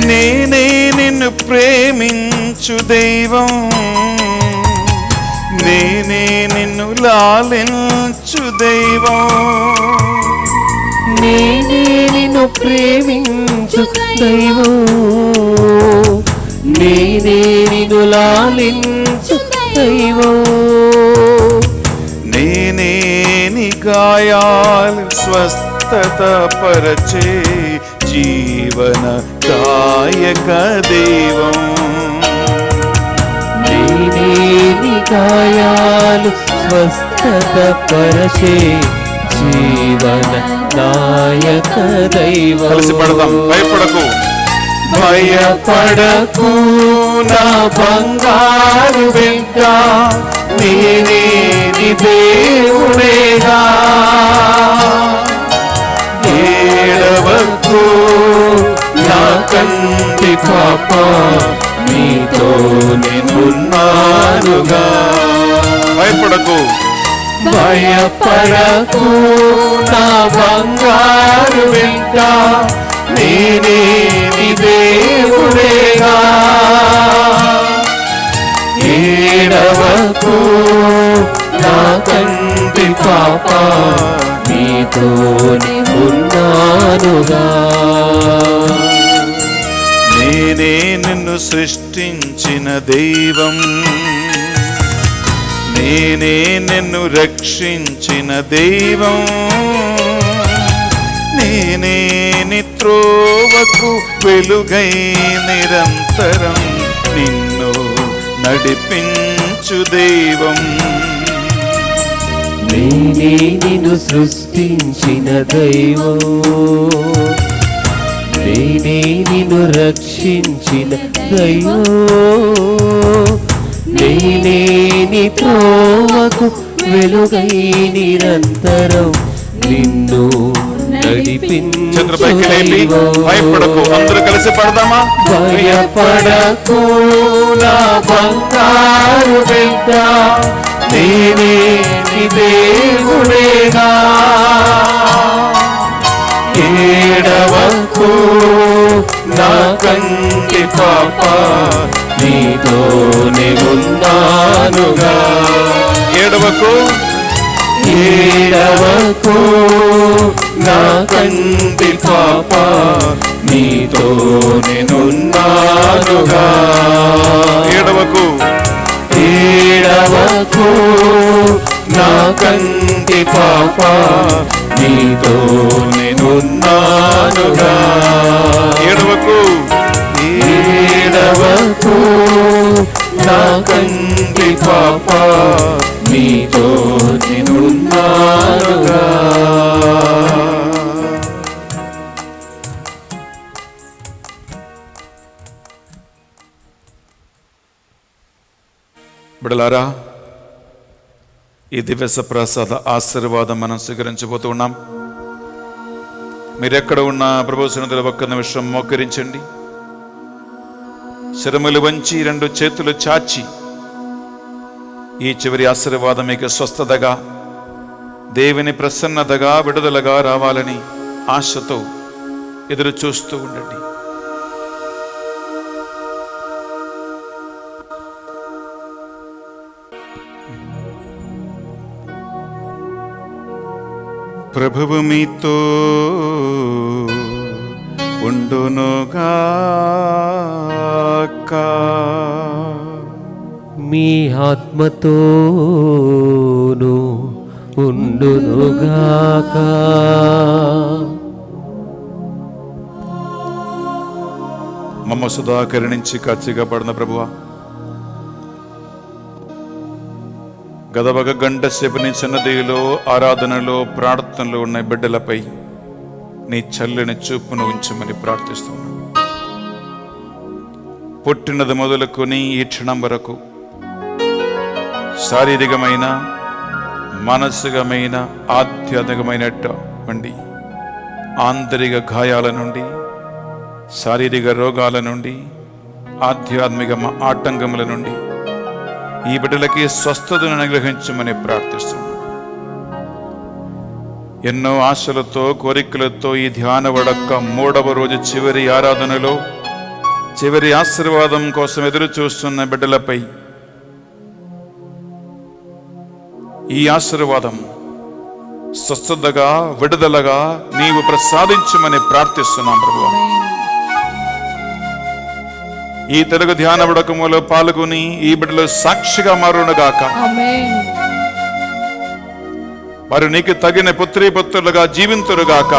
నేనే నిన్ను ప్రేమించు దైవం, నేనే నిన్ను లాలించు దైవం, నేనే నిన్ను ప్రేమించు దైవం, నేనే నిన్ను లాలించు దైవం, నేనే నీ గాయాలు స్వస్థత పరచే జీవన దాయక దైవం. నేనే నీ గాయాలు స్వస్థత పరచే జీవన దాయక దైవం. కలిసి పడదాం. భయపడకు, భయపడకు నా బంగారు బిడ్డ, నేనే నీ దేవుడేగా. ఏడవకు నా కంటి పాప, నీతోనే ఉన్నానుగా. భయపడకు, భయపడకు నా బంగారు బిడ్డ, నేనే నీ దేవుడేగా. ఏడవకు నా కంటి పాప, నీతోనే ఉన్నానుగా. నేనే నిన్ను సృష్టించిన దైవం, నేనే నిన్ను రక్షించిన దైవం, నేనే నిత్రోవకు వెలుగై నిరంతరం నిన్ను నడిపించు దైవం. నేనే నిన్ను సృష్టించిన దైవం, నేనే నిన్ను రక్షించిన దైవం, నేనే నీ త్రోవకు వెలుగై నిరంతరం నిన్ను నడిపించు దైవం. భయపడకు, అందరూ కలిసి పడదామా? భయపడకు నా బంగారు బిడ్డ, నేనే నీ దేవుడేగా. ఏడవకు నా కంటి పాప, నీతోనే ఉన్నానుగా. ఏడవకు ఏడవకు నా కంటి పాప, నీతోనే ఉన్నానుగా. ఏడవకు ఏడవకు నా కంటి పాప, నీతోనే ఉన్నానుగా. ఏడవకు ఏడవకు నా కంటి పాప, నీతోనే ఉన్నానుగా. బిడ్డలారా, ఈ దివ్య ప్రసాద ఆశీర్వాదం మనం స్వీకరించబోతూ ఉన్నాం. మీరెక్కడ ఉన్నా ప్రభు సన్నిధిలో ఒక్క నిమిషం మోకరించండి. శిరములు వంచి రెండు చేతులు చాచి ఈ చివరి ఆశీర్వాదం మీకు స్వస్థతగా, దేవుని ప్రసన్నతగా, విడుదలగా రావాలని ఆశతో ఎదురు చూస్తూ ఉండండి. ప్రభువు మీతో ఉండునుగాక. మీ ఆత్మతోను ఉండునుగాక. మమ్మ సుధాకరుణించి కచ్చిగా పడిన ప్రభువా, గదవగ గంట సేపు నీ సన్నదిలో, ఆరాధనలో, ప్రార్థనలో ఉన్న బిడ్డలపై నీ చల్లని చూపును ఉంచమని ప్రార్థిస్తున్నాను. పుట్టినది మొదలుకొని ఈ క్షణం వరకు శారీరకమైన, మానసికమైన, ఆధ్యాత్మికమైనటువంటి ఆంతరిక గాయాల నుండి, శారీరక రోగాల నుండి, ఆధ్యాత్మిక ఆటంకముల నుండి ఈ బిడ్డలకి స్వస్థతను అనుగ్రహించమని ప్రార్థిస్తున్నాను. ఎన్నో ఆశలతో, కోరికలతో ఈ ధ్యాన వడక్క 3వ రోజు చివరి ఆరాధనలో చివరి ఆశీర్వాదం కోసం ఎదురు చూస్తున్న బిడ్డలపై ఈ ఆశీర్వాదం స్వస్థతగా, విడుదలగా నీవు ప్రసాదించమని ప్రార్థిస్తున్నాం ప్రభువా. ఈ తెలుగు ధ్యాన వడకములో పాల్గొని ఈ బిడ్డలు సాక్షిగా మారునుగాక. వారు నీకు తగిన పుత్రీ పుత్రులుగా జీవింతురుగాక.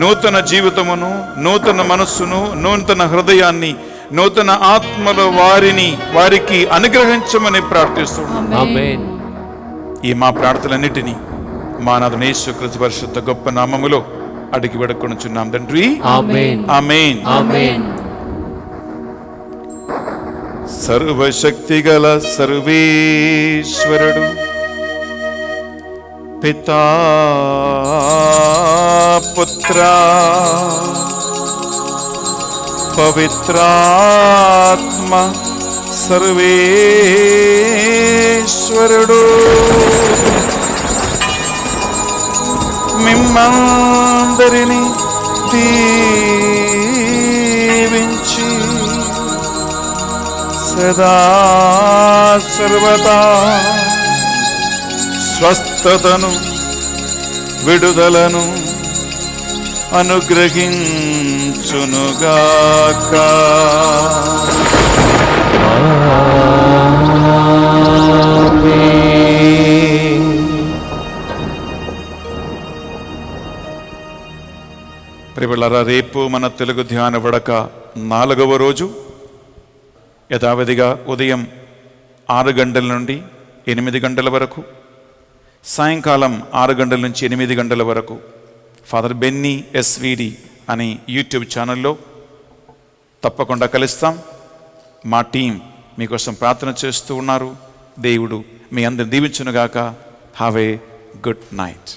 నూతన జీవితమును, నూతన మనస్సును, నూతన హృదయాన్ని, నూతన ఆత్మలో వారికి అనుగ్రహించమని ప్రార్థిస్తున్నాం. ఈ మా ప్రార్థనలన్నిటినీ మా నాథుని యేసుక్రీస్తు పరిశుద్ధ గొప్ప నామములో అడిగి వేడుకొనుచున్నాం తండ్రి. ఆమేన్. ఆమేన్. ఆమేన్. సర్వశక్తి గల సర్వేశ్వరుడు పితా, పుత్ర, పవిత్రాత్మ సర్వేశ్వరుడు మిమ్మందరిని దీవించి సదా సర్వదా స్వస్థతను, విడుదలను అనుగ్రహించునుగాక. ప్రియలారా, రేపు మన తెలుగు ధ్యాన వడక 4వ రోజు. యథావిధిగా ఉదయం 6 గంటల నుండి 8 గంటల వరకు, సాయంకాలం 6 గంటల నుంచి 8 గంటల వరకు ఫాదర్ బెన్నీ SVD అని యూట్యూబ్ ఛానల్లో తప్పకుండా కలుస్తాం. మా టీం మీకోసం ప్రార్థన చేస్తూ ఉన్నారు. దేవుడు మీ అందరిని దీవించునుగాక. Have a good night.